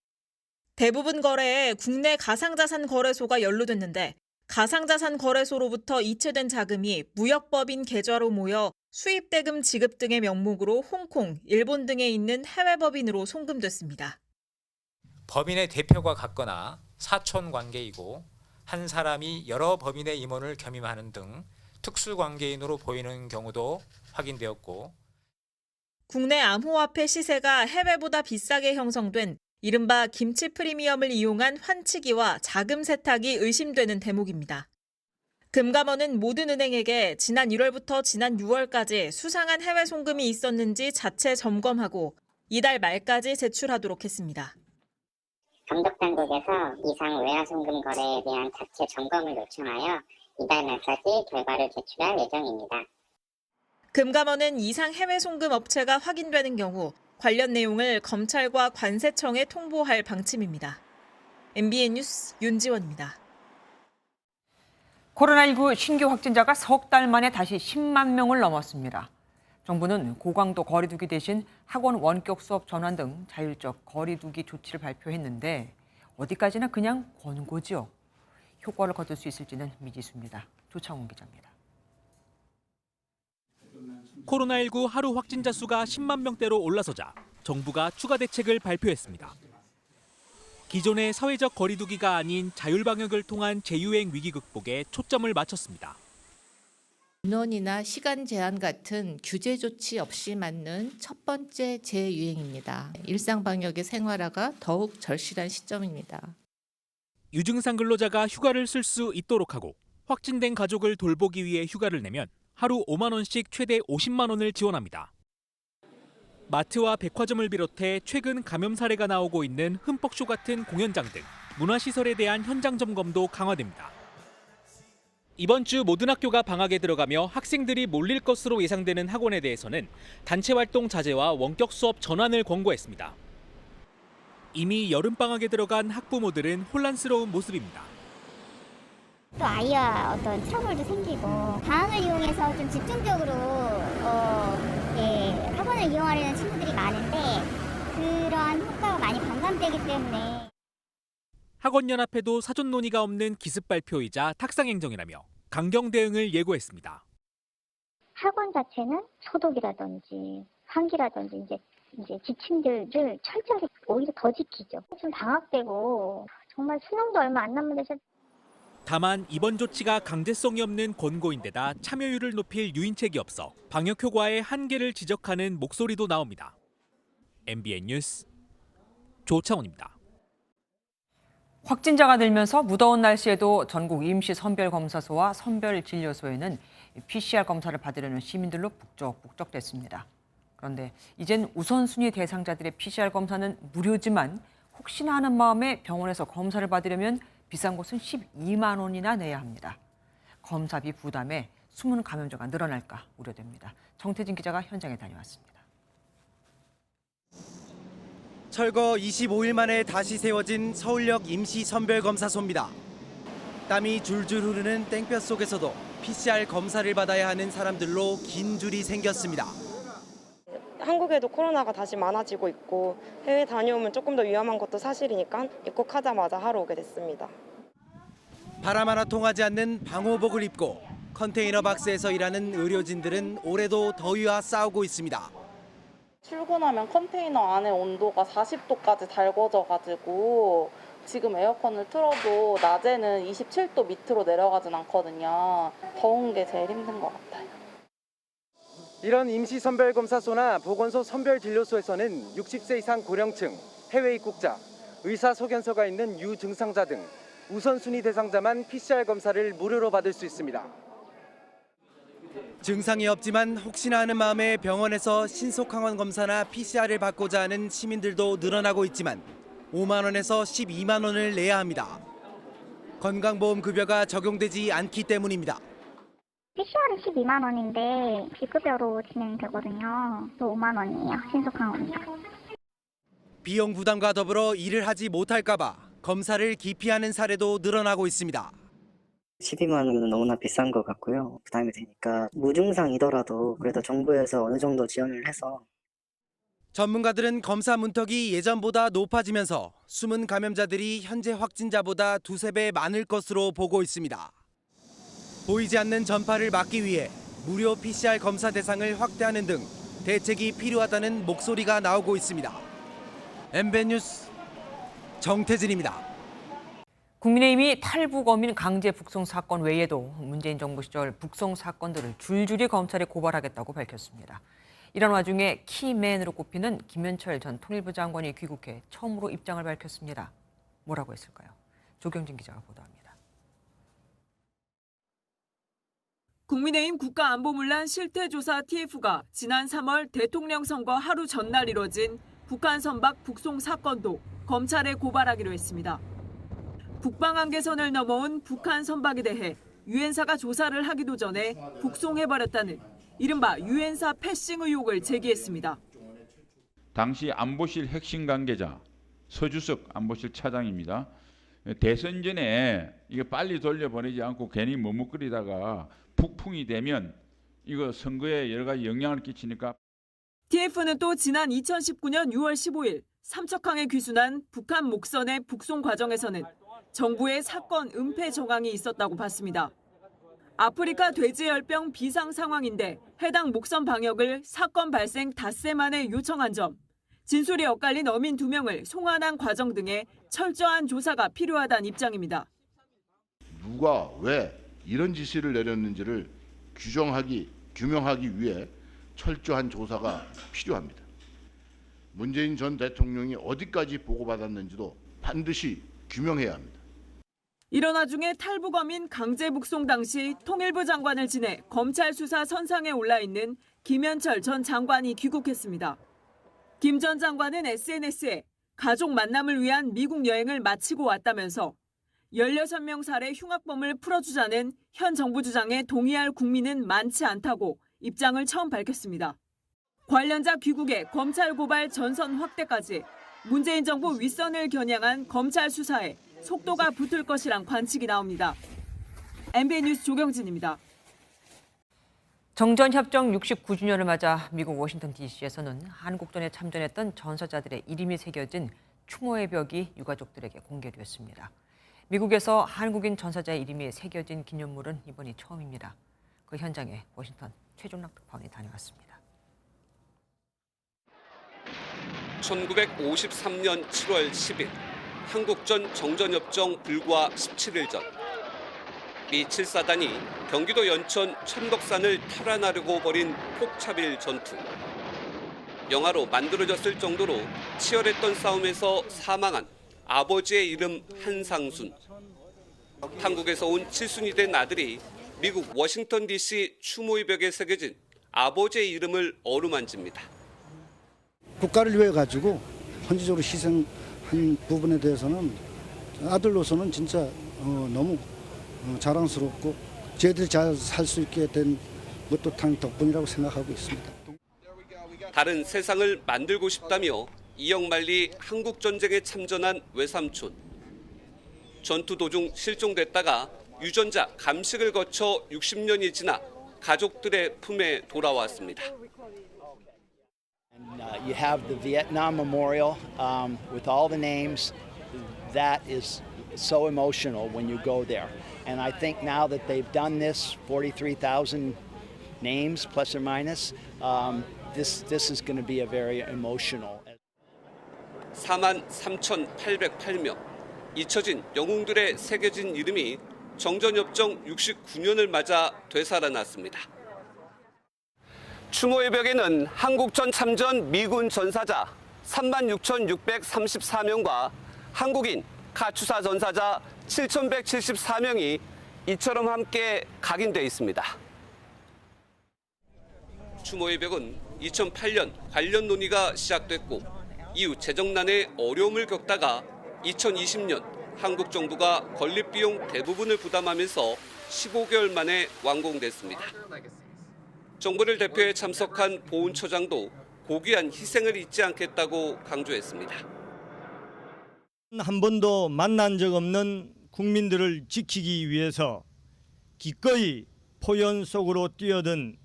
대부분 거래에 국내 가상자산 거래소가 연루됐는데 가상자산 거래소로부터 이체된 자금이 무역법인 계좌로 모여 수입대금 지급 등의 명목으로 홍콩, 일본 등에 있는 해외 법인으로 송금됐습니다. 법인의 대표가 같거나 사촌관계이고 한 사람이 여러 법인의 임원을 겸임하는 등 특수관계인으로 보이는 경우도 확인되었고 국내 암호화폐 시세가 해외보다 비싸게 형성된 이른바 김치 프리미엄을 이용한 환치기와 자금 세탁이 의심되는 대목입니다. 금감원은 모든 은행에게 지난 1월부터 지난 6월까지 수상한 해외 송금이 있었는지 자체 점검하고 이달 말까지 제출하도록 했습니다. 감독당국에서 이상 외화 송금 거래에 대한 자체 점검을 요청하여 이달 말까지 결과를 제출할 예정입니다. 금감원은 이상 해외 송금 업체가 확인되는 경우 관련 내용을 검찰과 관세청에 통보할 방침입니다. MBN 뉴스 윤지원입니다. 코로나19 신규 확진자가 석 달 만에 다시 10만 명을 넘었습니다. 정부는 고강도 거리두기 대신 학원 원격 수업 전환 등 자율적 거리두기 조치를 발표했는데 어디까지나 그냥 권고지요. 효과를 거둘 수 있을지는 미지수입니다. 조창훈 기자입니다. 코로나19 하루 확진자 수가 10만 명대로 올라서자 정부가 추가 대책을 발표했습니다. 기존의 사회적 거리두기가 아닌 자율방역을 통한 재유행 위기 극복에 초점을 맞췄습니다. 인원이나 시간 제한 같은 규제 조치 없이 맞는 첫 번째 재유행입니다. 일상 방역의 생활화가 더욱 절실한 시점입니다. 유증상 근로자가 휴가를 쓸 수 있도록 하고 확진된 가족을 돌보기 위해 휴가를 내면 하루 5만 원씩 최대 50만 원을 지원합니다. 마트와 백화점을 비롯해 최근 감염 사례가 나오고 있는 흠뻑쇼 같은 공연장 등 문화시설에 대한 현장 점검도 강화됩니다. 이번 주 모든 학교가 방학에 들어가며 학생들이 몰릴 것으로 예상되는 학원에 대해서는 단체 활동 자제와 원격 수업 전환을 권고했습니다. 이미 여름방학에 들어간 학부모들은 혼란스러운 모습입니다. 또 아이와 어떤 트러블도 생기고 방학을 이용해서 좀 집중적으로 학원을 이용하려는 친구들이 많은데 그러한 효과가 많이 반감되기 때문에 학원연합회도 사전 논의가 없는 기습 발표이자 탁상행정이라며 강경 대응을 예고했습니다. 학원 자체는 소독이라든지 환기라든지 이제 지침들을 철저하게 오히려 더 지키죠. 좀 방학되고 정말 수능도 얼마 안 남은데 다만 이번 조치가 강제성이 없는 권고인데다 참여율을 높일 유인책이 없어 방역 효과의 한계를 지적하는 목소리도 나옵니다. MBN 뉴스 조창훈입니다. 확진자가 늘면서 무더운 날씨에도 전국 임시선별검사소와 선별진료소에는 PCR 검사를 받으려는 시민들로 북적북적됐습니다. 그런데 이젠 우선순위 대상자들의 PCR 검사는 무료지만 혹시나 하는 마음에 병원에서 검사를 받으려면 비싼 곳은 12만 원이나 내야 합니다. 검사비 부담에 숨은 감염자가 늘어날까 우려됩니다. 정태진 기자가 현장에 다녀왔습니다. 철거 25일 만에 다시 세워진 서울역 임시선별검사소입니다. 땀이 줄줄 흐르는 땡볕 속에서도 PCR 검사를 받아야 하는 사람들로 긴 줄이 생겼습니다. 한국에도 코로나가 다시 많아지고 있고 해외 다녀오면 조금 더 위험한 것도 사실이니까 입국하자마자 하러 오게 됐습니다. 바람 하나 통하지 않는 방호복을 입고 컨테이너 박스에서 일하는 의료진들은 올해도 더위와 싸우고 있습니다. 출근하면 컨테이너 안에 온도가 40도까지 달궈져가지고 지금 에어컨을 틀어도 낮에는 27도 밑으로 내려가진 않거든요. 더운 게 제일 힘든 것 같아요. 이런 임시선별검사소나 보건소 선별진료소에서는 60세 이상 고령층, 해외 입국자, 의사소견서가 있는 유증상자 등 우선순위 대상자만 PCR 검사를 무료로 받을 수 있습니다. 증상이 없지만 혹시나 하는 마음에 병원에서 신속항원 검사나 PCR을 받고자 하는 시민들도 늘어나고 있지만 5만 원에서 12만 원을 내야 합니다. 건강보험급여가 적용되지 않기 때문입니다. PCR은 12만 원인데 비급여로 진행되거든요. 또 5만 원이에요. 신속항원이요. 비용 부담과 더불어 일을 하지 못할까 봐 검사를 기피하는 사례도 늘어나고 있습니다. 12만 원은 너무나 비싼 것 같고요. 부담이 되니까 무증상이더라도 그래도 정부에서 어느 정도 지원을 해서. 전문가들은 검사 문턱이 예전보다 높아지면서 숨은 감염자들이 현재 확진자보다 두세 배 많을 것으로 보고 있습니다. 보이지 않는 전파를 막기 위해 무료 PCR 검사 대상을 확대하는 등 대책이 필요하다는 목소리가 나오고 있습니다. MBN 뉴스 정태진입니다. 국민의힘이 탈북어민 강제 북송 사건 외에도 문재인 정부 시절 북송 사건들을 줄줄이 검찰에 고발하겠다고 밝혔습니다. 이런 와중에 키맨으로 꼽히는 김현철 전 통일부 장관이 귀국해 처음으로 입장을 밝혔습니다. 뭐라고 했을까요? 조경진 기자가 보도합니다. 국민의힘 국가안보문란 실태조사 TF가 지난 3월 대통령 선거 하루 전날 이뤄진 북한 선박 북송 사건도 검찰에 고발하기로 했습니다. 북방 한계선을 넘어온 북한 선박에 대해 유엔사가 조사를 하기도 전에 북송해버렸다는 이른바 유엔사 패싱 의혹을 제기했습니다. 당시 안보실 핵심 관계자 서주석 안보실 차장입니다. 대선 전에 이거 빨리 돌려보내지 않고 괜히 머뭇거리다가 북풍이 되면 이거 선거에 여러 가지 영향을 끼치니까. TF는 또 지난 2019년 6월 15일 삼척항에 귀순한 북한 목선의 북송 과정에서는 정부의 사건 은폐 정황이 있었다고 봤습니다. 아프리카 돼지열병 비상 상황인데 해당 목선 방역을 사건 발생 닷새 만에 요청한 점, 진술이 엇갈린 어민 2명을 송환한 과정 등의 철저한 조사가 필요하다는 입장입니다. 누가 왜 이런 지시를 내렸는지를 규명하기 위해 철저한 조사가 필요합니다. 문재인 전 대통령이 어디까지 보고받았는지도 반드시 규명해야 합니다. 이런 와중에 탈북어민 강제 북송 당시 통일부 장관을 지내 검찰 수사 선상에 올라 있는 김현철 전 장관이 귀국했습니다. 김 전 장관은 SNS에 가족 만남을 위한 미국 여행을 마치고 왔다면서 16명 살해 흉악범을 풀어주자는 현 정부 주장에 동의할 국민은 많지 않다고 입장을 처음 밝혔습니다. 관련자 귀국에 검찰 고발 전선 확대까지 문재인 정부 윗선을 겨냥한 검찰 수사에 속도가 붙을 것이란 관측이 나옵니다. MBN 뉴스 조경진입니다. 정전협정 69주년을 맞아 미국 워싱턴 DC에서는 한국전에 참전했던 전사자들의 이름이 새겨진 추모의 벽이 유가족들에게 공개됐습니다. 미국에서 한국인 전사자의 이름이 새겨진 기념물은 이번이 처음입니다. 그 현장에 워싱턴 최종락 특파원이 다녀왔습니다. 1953년 7월 10일 한국전 정전협정 불과 17일 전 미 7사단이 경기도 연천 천덕산을 탈환하려고 벌인 폭차빌 전투. 영화로 만들어졌을 정도로 치열했던 싸움에서 사망한 아버지의 이름 한상순. 한국에서 온 7순이 된 아들이 미국 워싱턴 DC 추모의 벽에 새겨진 아버지의 이름을 어루만집니다. 국가를 위해 가지고 헌지적으로 희생한 부분에 대해서는 아들로서는 진짜 너무 자랑스럽고 저희들이 잘 살 수 있게 된 것도 당 덕분이라고 생각하고 있습니다. 다른 세상을 만들고 싶다며 이영만리 한국전쟁에 참전한 외삼촌. 전투 도중 실종됐다가 유전자 감식을 거쳐 60년이 지나 가족들의 품에 돌아왔습니다. You have the Vietnam Memorial with all the names. That is so emotional when you go there. And I think now that they've done this, 43,000 names plus or minus, this is going to be a very emotional. 43,808명. 잊혀진 영웅들의 새겨진 이름이 정전협정 69년을 맞아 되살아났습니다. 추모의 벽에는 한국전 참전 미군 전사자 36,634명과 한국인 가추사 전사자 7,174명이 이처럼 함께 각인돼 있습니다. 추모의 벽은 2008년 관련 논의가 시작됐고 이후 재정난의 어려움을 겪다가 2020년 한국 정부가 건립 비용 대부분을 부담하면서 15개월 만에 완공됐습니다. 정부를 대표해 참석한 보훈처장도 고귀한 희생을 잊지 않겠다고 강조했습니다. 한 번도 만난 적 없는 국민들을 지키기 위해서 기꺼이 포연 속으로 뛰어든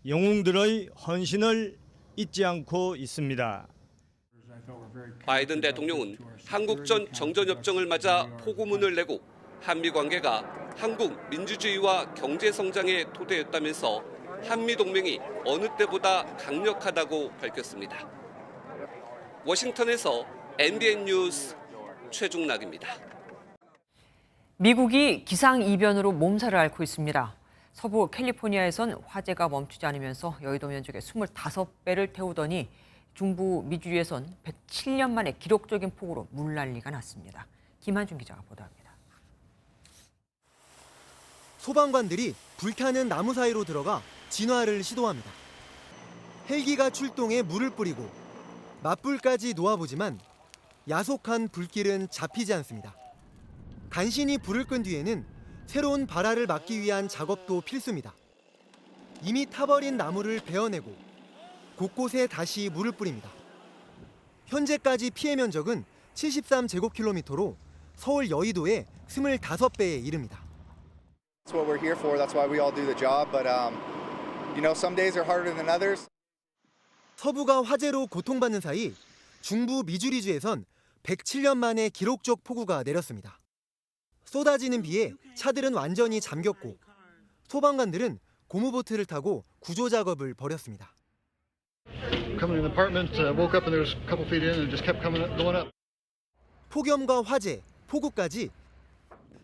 영웅들의 헌신을 잊지 않고 있습니다. 바이든 대통령은 한국전 정전협정을 맞아 포고문을 내고 한미 관계가 한국 민주주의와 경제 성장의 토대였다면서 한미 동맹이 어느 때보다 강력하다고 밝혔습니다. 워싱턴에서 MBN 뉴스 최종락입니다. 미국이 기상이변으로 몸살을 앓고 있습니다. 서부 캘리포니아에선 화재가 멈추지 않으면서 여의도 면적의 25배를 태우더니 중부 미주리에선 107년 만에 기록적인 폭우로 물난리가 났습니다. 김한준 기자가 보도합니다. 소방관들이 불타는 나무 사이로 들어가 진화를 시도합니다. 헬기가 출동해 물을 뿌리고 맞불까지 놓아보지만 야속한 불길은 잡히지 않습니다. 간신히 불을 끈 뒤에는 새로운 발화를 막기 위한 작업도 필수입니다. 이미 타버린 나무를 베어내고 곳곳에 다시 물을 뿌립니다. 현재까지 피해 면적은 73제곱킬로미터로 서울 여의도의 25배에 이릅니다. That's what we're here for. That's why we all do the job. But some days are harder than others. 서부가 화재로 고통받는 사이 중부 미주리주에선 107년 만에 기록적 폭우가 내렸습니다. 쏟아지는 비에 차들은 완전히 잠겼고 소방관들은 고무보트를 타고 구조 작업을 벌였습니다. 폭염과 화재, 폭우까지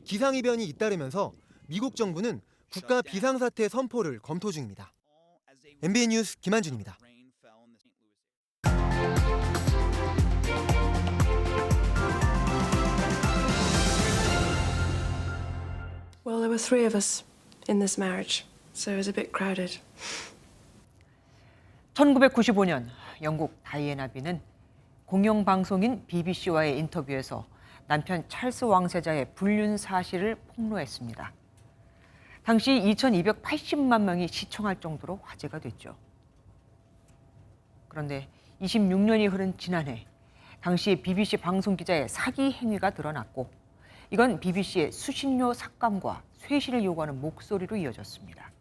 기상이변이 잇따르면서 미국 정부는 국가 비상사태 선포를 검토 중입니다. MBN 뉴스 김한준입니다. Well, there were 3 of us in this marriage, so it was a bit crowded. 1995년 영국 다이애나 비는 공영방송인 BBC와의 인터뷰에서 남편 찰스 왕세자의 불륜 사실을 폭로했습니다. 당시 2,280만 명이 시청할 정도로 화제가 됐죠. 그런데 26년이 흐른 지난해 당시 BBC 방송 기자의 사기 행위가 드러났고 이건 BBC의 수신료 삭감과 쇄신을 요구하는 목소리로 이어졌습니다.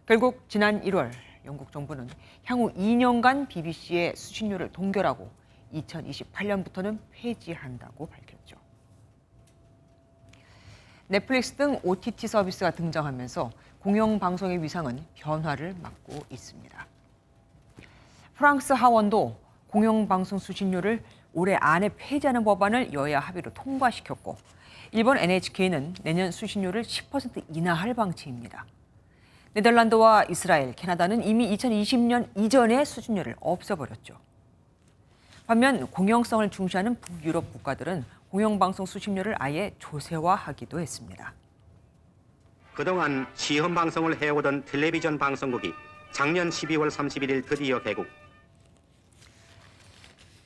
결국 지난 1월 영국 정부는 향후 2년간 BBC의 수신료를 동결하고 2028년부터는 폐지한다고 밝혔죠. 넷플릭스 등 OTT 서비스가 등장하면서 공영방송의 위상은 변화를 맞고 있습니다. 프랑스 하원도 공영방송 수신료를 올해 안에 폐지하는 법안을 여야 합의로 통과시켰고 일본 NHK는 내년 수신료를 10% 인하할 방침입니다. 네덜란드와 이스라엘, 캐나다는 이미 2020년 이전에 수신료를 없애버렸죠. 반면 공영성을 중시하는 북유럽 국가들은 공영방송 수신료를 아예 조세화하기도 했습니다. 그동안 시험 방송을 해오던 텔레비전 방송국이 작년 12월 31일 드디어 개국.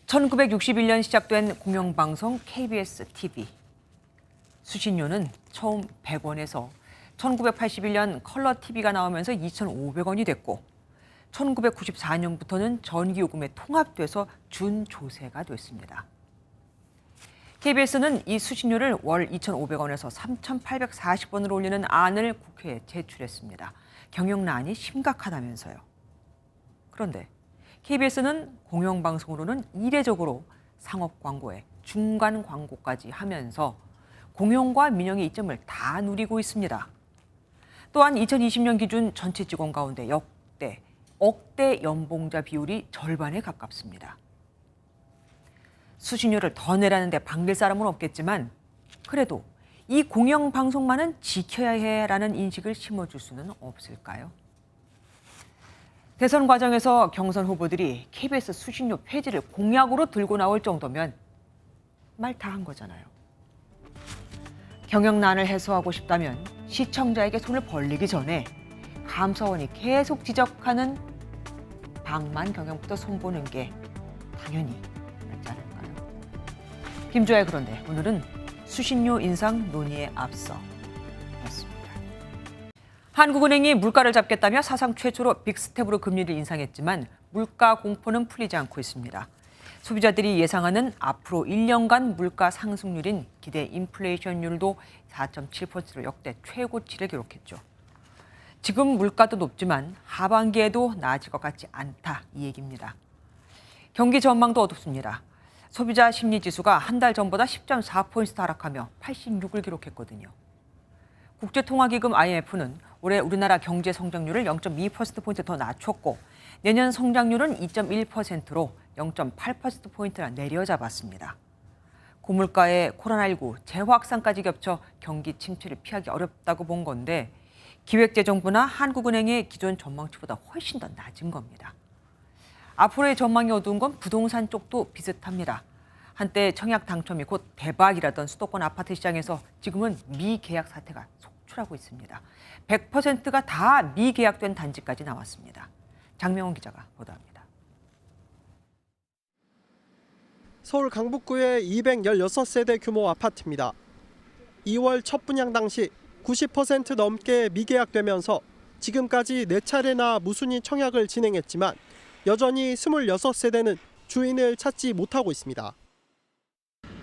1961년 시작된 공영방송 KBS TV. 수신료는 처음 100원에서 1981년 컬러 TV가 나오면서 2,500원이 됐고 1994년부터는 전기요금에 통합돼서 준조세가 됐습니다. KBS는 이 수신료를 월 2,500원에서 3,840원으로 올리는 안을 국회에 제출했습니다. 경영난이 심각하다면서요. 그런데 KBS는 공영방송으로는 이례적으로 상업 광고에 중간 광고까지 하면서 공영과 민영의 이점을 다 누리고 있습니다. 또한 2020년 기준 전체 직원 가운데 억대 연봉자 비율이 절반에 가깝습니다. 수신료를 더 내라는데 반길 사람은 없겠지만 그래도 이 공영방송만은 지켜야 해라는 인식을 심어줄 수는 없을까요? 대선 과정에서 경선 후보들이 KBS 수신료 폐지를 공약으로 들고 나올 정도면 말 다 한 거잖아요. 경영난을 해소하고 싶다면 시청자에게 손을 벌리기 전에 감사원이 계속 지적하는 방만 경영부터 손보는 게 당연히 낫지 않을까요? 김주아의 그런데 오늘은 수신료 인상 논의에 앞서 였습니다. 한국은행이 물가를 잡겠다며 사상 최초로 빅스텝으로 금리를 인상했지만 물가 공포는 풀리지 않고 있습니다. 소비자들이 예상하는 앞으로 1년간 물가 상승률인 기대 인플레이션율도 4.7%로 역대 최고치를 기록했죠. 지금 물가도 높지만 하반기에도 나아질 것 같지 않다 이 얘기입니다. 경기 전망도 어둡습니다. 소비자 심리지수가 한 달 전보다 10.4포인트 하락하며 86을 기록했거든요. 국제통화기금 IMF는 올해 우리나라 경제 성장률을 0.2%포인트 더 낮췄고 내년 성장률은 2.1%로 0.8%포인트나 내려잡았습니다. 고물가에 코로나19 재확산까지 겹쳐 경기 침체를 피하기 어렵다고 본 건데 기획재정부나 한국은행의 기존 전망치보다 훨씬 더 낮은 겁니다. 앞으로의 전망이 어두운 건 부동산 쪽도 비슷합니다. 한때 청약 당첨이 곧 대박이라던 수도권 아파트 시장에서 지금은 미계약 사태가 속출하고 있습니다. 100%가 다 미계약된 단지까지 나왔습니다. 장명훈 기자가 보도합니다. 서울 강북구의 216세대 규모 아파트입니다. 2월 첫 분양 당시 90% 넘게 미계약되면서 지금까지 4차례나 무순위 청약을 진행했지만 여전히 26세대는 주인을 찾지 못하고 있습니다.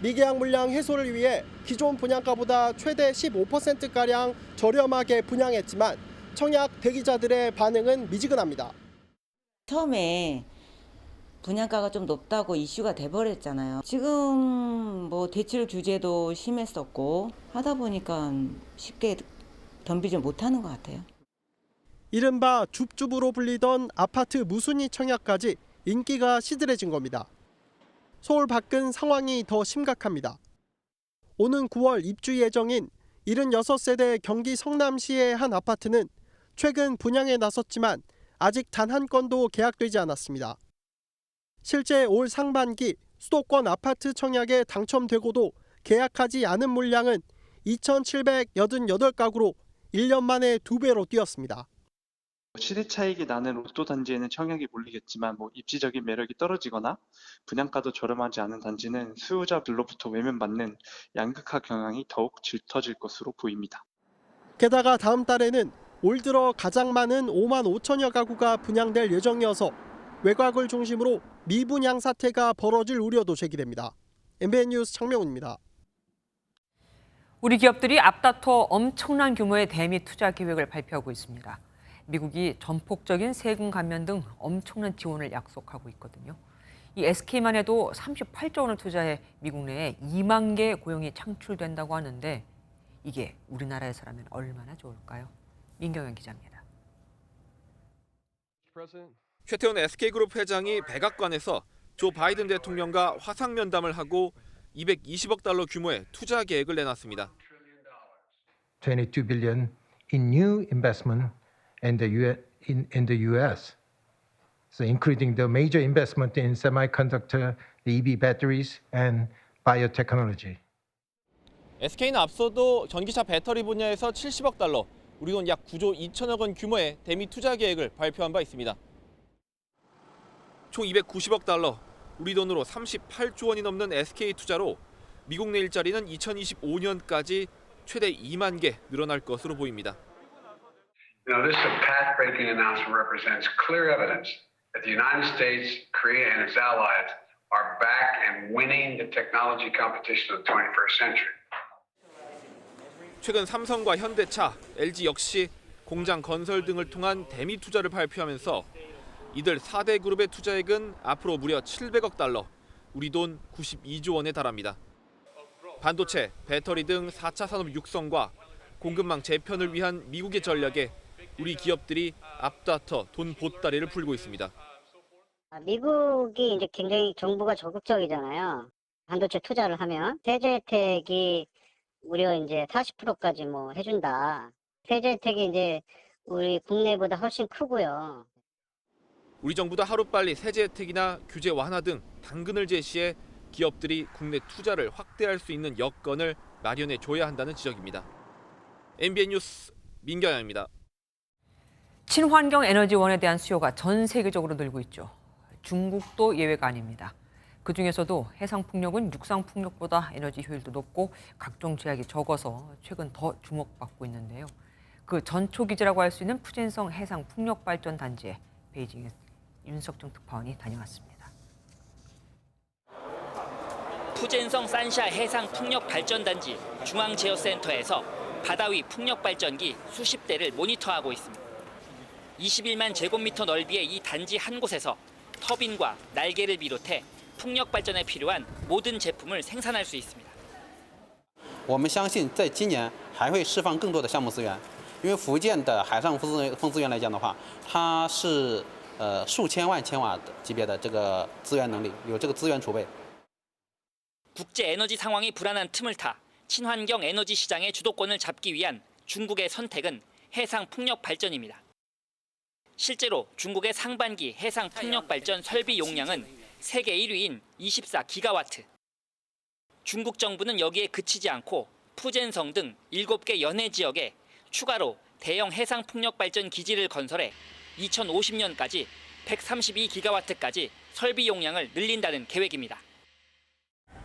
미계약 물량 해소를 위해 기존 분양가보다 최대 15%가량 저렴하게 분양했지만 청약 대기자들의 반응은 미지근합니다. 처음에 분양가가 좀 높다고 이슈가 돼버렸잖아요. 지금 뭐 대출 규제도 심했었고 하다 보니까 쉽게 덤비지 못하는 것 같아요. 이른바 줍줍으로 불리던 아파트 무순위 청약까지 인기가 시들해진 겁니다. 서울 밖은 상황이 더 심각합니다. 오는 9월 입주 예정인 76세대 경기 성남시의 한 아파트는 최근 분양에 나섰지만 아직 단 한 건도 계약되지 않았습니다. 실제 올 상반기 수도권 아파트 청약에 당첨되고도 계약하지 않은 물량은 2,788가구로 1년 만에 2배로 뛰었습니다. 시대 차익이 나는 로또 단지에는 청약이 몰리겠지만 입지적인 매력이 떨어지거나 분양가도 저렴하지 않은 단지는 수요자들로부터 외면받는 양극화 경향이 더욱 짙어질 것으로 보입니다. 게다가 다음 달에는 올 들어 가장 많은 5만 5천여 가구가 분양될 예정이어서 외곽을 중심으로 미분양 사태가 벌어질 우려도 제기됩니다. MBN 뉴스 장명훈입니다. 우리 기업들이 앞다퉈 엄청난 규모의 대미 투자 계획을 발표하고 있습니다. 미국이 전폭적인 세금 감면 등 엄청난 지원을 약속하고 있거든요. 이 SK만 해도 38조 원을 투자해 미국 내에 2만 개의 고용이 창출된다고 하는데 이게 우리나라에서라면 얼마나 좋을까요? 민경현 기자입니다. 최태원 SK그룹 회장이 백악관에서 조 바이든 대통령과 화상면담을 하고 220억 달러 규모의 투자 계획을 내놨습니다. 22 billion in new investment in the US. So including the major investment in semiconductor, the EV batteries and biotechnology. SK는 앞서도 전기차 배터리 분야에서 70억 달러, 우리 돈 약 9조 2천억 원 규모의 대미 투자 계획을 발표한 바 있습니다. 총 290억 달러, 우리 돈으로 38조 원이 넘는 SK 투자로 미국 내 일자리는 2025년까지 최대 2만 개 늘어날 것으로 보입니다. This path-breaking announcement represents clear evidence that the United States, Korea, and its allies are back and winning the technology competition of the 21st century. 최근 삼성과 현대차, LG 역시 공장 건설 등을 통한 대미 투자를 발표하면서 이들 4대 그룹의 투자액은 앞으로 무려 700억 달러, 우리 돈 92조 원에 달합니다. 반도체, 배터리 등 4차 산업 육성과 공급망 재편을 위한 미국의 전략에 우리 기업들이 앞다퉈 돈 보따리를 풀고 있습니다. 미국이 이제 굉장히 정부가 적극적이잖아요. 반도체 투자를 하면 세제 혜택이 무려 이제 40%까지 해준다. 세제 혜택이 이제 우리 국내보다 훨씬 크고요. 우리 정부도 하루빨리 세제 혜택이나 규제 완화 등 당근을 제시해 기업들이 국내 투자를 확대할 수 있는 여건을 마련해 줘야 한다는 지적입니다. MBN 뉴스 민경양입니다. 친환경 에너지원에 대한 수요가 전 세계적으로 늘고 있죠. 중국도 예외가 아닙니다. 그중에서도 해상풍력은 육상풍력보다 에너지 효율도 높고 각종 제약이 적어서 최근 더 주목받고 있는데요. 그 전초기지라고 할 수 있는 푸젠성 해상풍력발전단지에 베이징에 윤석정 특파원이 다녀왔습니다. 푸젠성 산샤 해상풍력발전단지 중앙제어센터에서 바다 위 풍력발전기 수십 대를 모니터하고 있습니다. 21만 제곱미터 넓이의 이 단지 한 곳에서 터빈과 날개를 비롯해 풍력 발전에 필요한 모든 제품을 생산할 수 있습니다. 我们相信在今年还会释放更多的项目资源，因为福建的海上风资源来讲的话，它是数千万千瓦级别的这个资源能力，有这个资源储备。 국제 에너지 상황이 불안한 틈을 타 친환경 에너지 시장의 주도권을 잡기 위한 중국의 선택은 해상 풍력 발전입니다. 실제로 중국의 상반기 해상 풍력 발전 설비 용량은 세계 1위인 24기가와트. 중국 정부는 여기에 그치지 않고 푸젠성 등 7개 연해 지역에 추가로 대형 해상 풍력 발전 기지를 건설해 2050년까지 132기가와트까지 설비 용량을 늘린다는 계획입니다.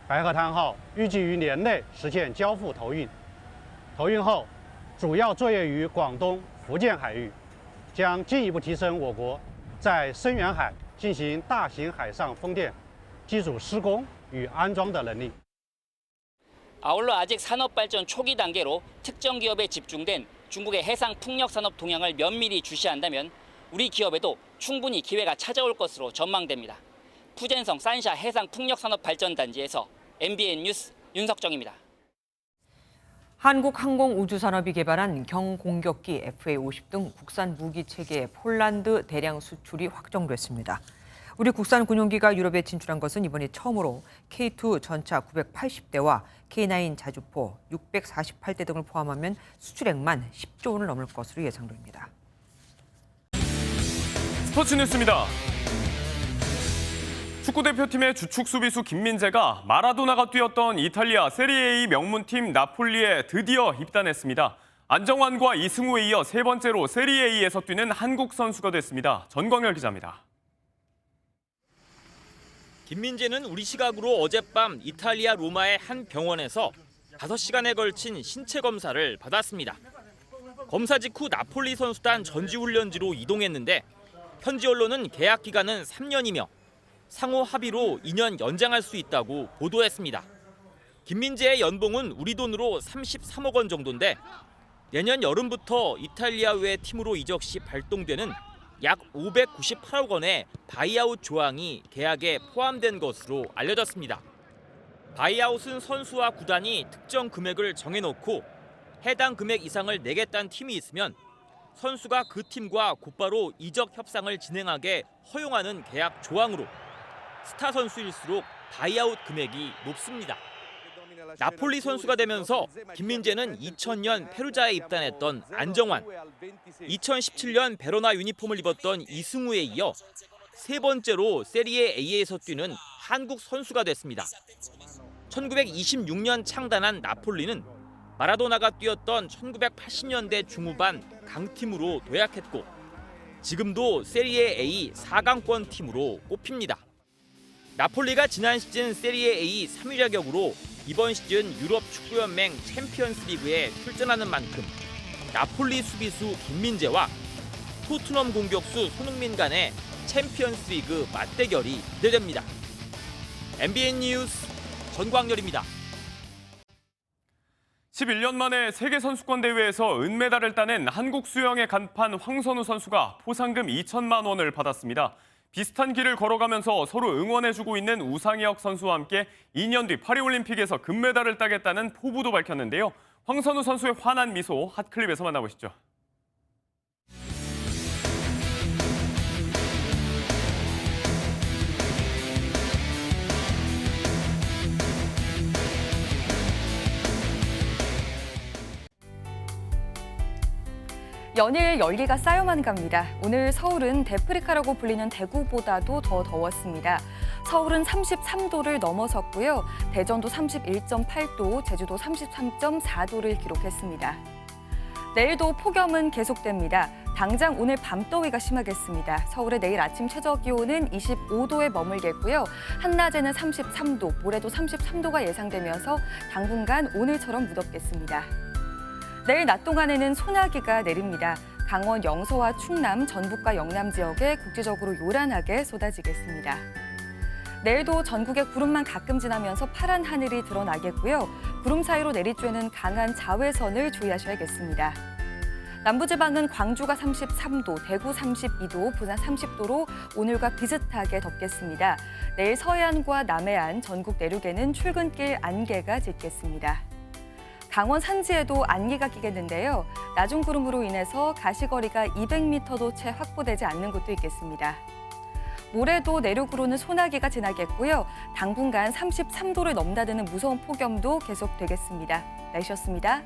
白鹤滩号预计于年内实现交付投运，投运后主要作业于广东、福建海域，将进一步提升我国在深远海进行大型海上风电机组施工与安装的能力。 아울러 아직 산업 발전 초기 단계로 특정 기업에 집중된 중국의 해상 풍력 산업 동향을 면밀히 주시한다면 우리 기업에도 충분히 기회가 찾아올 것으로 전망됩니다. 푸젠성 산샤 해상 풍력 산업 발전 단지에서 MBN 뉴스 윤석정입니다. 한국항공우주산업이 개발한 경공격기 FA-50 등 국산 무기 체계의 폴란드 대량 수출이 확정됐습니다. 우리 국산 군용기가 유럽에 진출한 것은 이번이 처음으로 K2 전차 980대와 K9 자주포 648대 등을 포함하면 수출액만 10조 원을 넘을 것으로 예상됩니다. 스포츠 뉴스입니다. 축구대표팀의 주축 수비수 김민재가 마라도나가 뛰었던 이탈리아 세리에 A 명문팀 나폴리에 드디어 입단했습니다. 안정환과 이승우에 이어 세 번째로 세리에 A에서 뛰는 한국 선수가 됐습니다. 전광열 기자입니다. 김민재는 우리 시각으로 어젯밤 이탈리아 로마의 한 병원에서 5시간에 걸친 신체 검사를 받았습니다. 검사 직후 나폴리 선수단 전지훈련지로 이동했는데 현지 언론은 계약 기간은 3년이며 상호 합의로 2년 연장할 수 있다고 보도했습니다. 김민재의 연봉은 우리 돈으로 33억 원 정도인데 내년 여름부터 이탈리아 외 팀으로 이적 시 발동되는 약 598억 원의 바이아웃 조항이 계약에 포함된 것으로 알려졌습니다. 바이아웃은 선수와 구단이 특정 금액을 정해놓고 해당 금액 이상을 내겠다는 팀이 있으면 선수가 그 팀과 곧바로 이적 협상을 진행하게 허용하는 계약 조항으로 스타 선수일수록 바이아웃 금액이 높습니다. 나폴리 선수가 되면서 김민재는 2000년 페루자에 입단했던 안정환, 2017년 베로나 유니폼을 입었던 이승우에 이어 세 번째로 세리에 A에서 뛰는 한국 선수가 됐습니다. 1926년 창단한 나폴리는 마라도나가 뛰었던 1980년대 중후반 강팀으로 도약했고 지금도 세리에 A 4강권 팀으로 꼽힙니다. 나폴리가 지난 시즌 세리에 A 3위 자격으로 이번 시즌 유럽 축구연맹 챔피언스 리그에 출전하는 만큼 나폴리 수비수 김민재와 토트넘 공격수 손흥민 간의 챔피언스 리그 맞대결이 기대됩니다. MBN 뉴스 전광열입니다. 11년 만에 세계선수권대회에서 은메달을 따낸 한국 수영의 간판 황선우 선수가 포상금 2천만 원을 받았습니다. 비슷한 길을 걸어가면서 서로 응원해주고 있는 우상혁 선수와 함께 2년 뒤 파리올림픽에서 금메달을 따겠다는 포부도 밝혔는데요. 황선우 선수의 환한 미소 핫클립에서 만나보시죠. 연일 열기가 쌓여만 갑니다. 오늘 서울은 데프리카라고 불리는 대구보다도 더 더웠습니다. 서울은 33도를 넘어섰고요. 대전도 31.8도, 제주도 33.4도를 기록했습니다. 내일도 폭염은 계속됩니다. 당장 오늘 밤더위가 심하겠습니다. 서울의 내일 아침 최저 기온은 25도에 머물겠고요. 한낮에는 33도, 모레도 33도가 예상되면서 당분간 오늘처럼 무덥겠습니다. 내일 낮 동안에는 소나기가 내립니다. 강원 영서와 충남, 전북과 영남 지역에 국지적으로 요란하게 쏟아지겠습니다. 내일도 전국에 구름만 가끔 지나면서 파란 하늘이 드러나겠고요. 구름 사이로 내리쬐는 강한 자외선을 주의하셔야겠습니다. 남부지방은 광주가 33도, 대구 32도, 부산 30도로 오늘과 비슷하게 덥겠습니다. 내일 서해안과 남해안, 전국 내륙에는 출근길 안개가 짙겠습니다. 강원 산지에도 안개가 끼겠는데요. 낮은 구름으로 인해서 가시거리가 200m도 채 확보되지 않는 곳도 있겠습니다. 모레도 내륙으로는 소나기가 지나겠고요. 당분간 33도를 넘나드는 무서운 폭염도 계속되겠습니다. 날씨였습니다.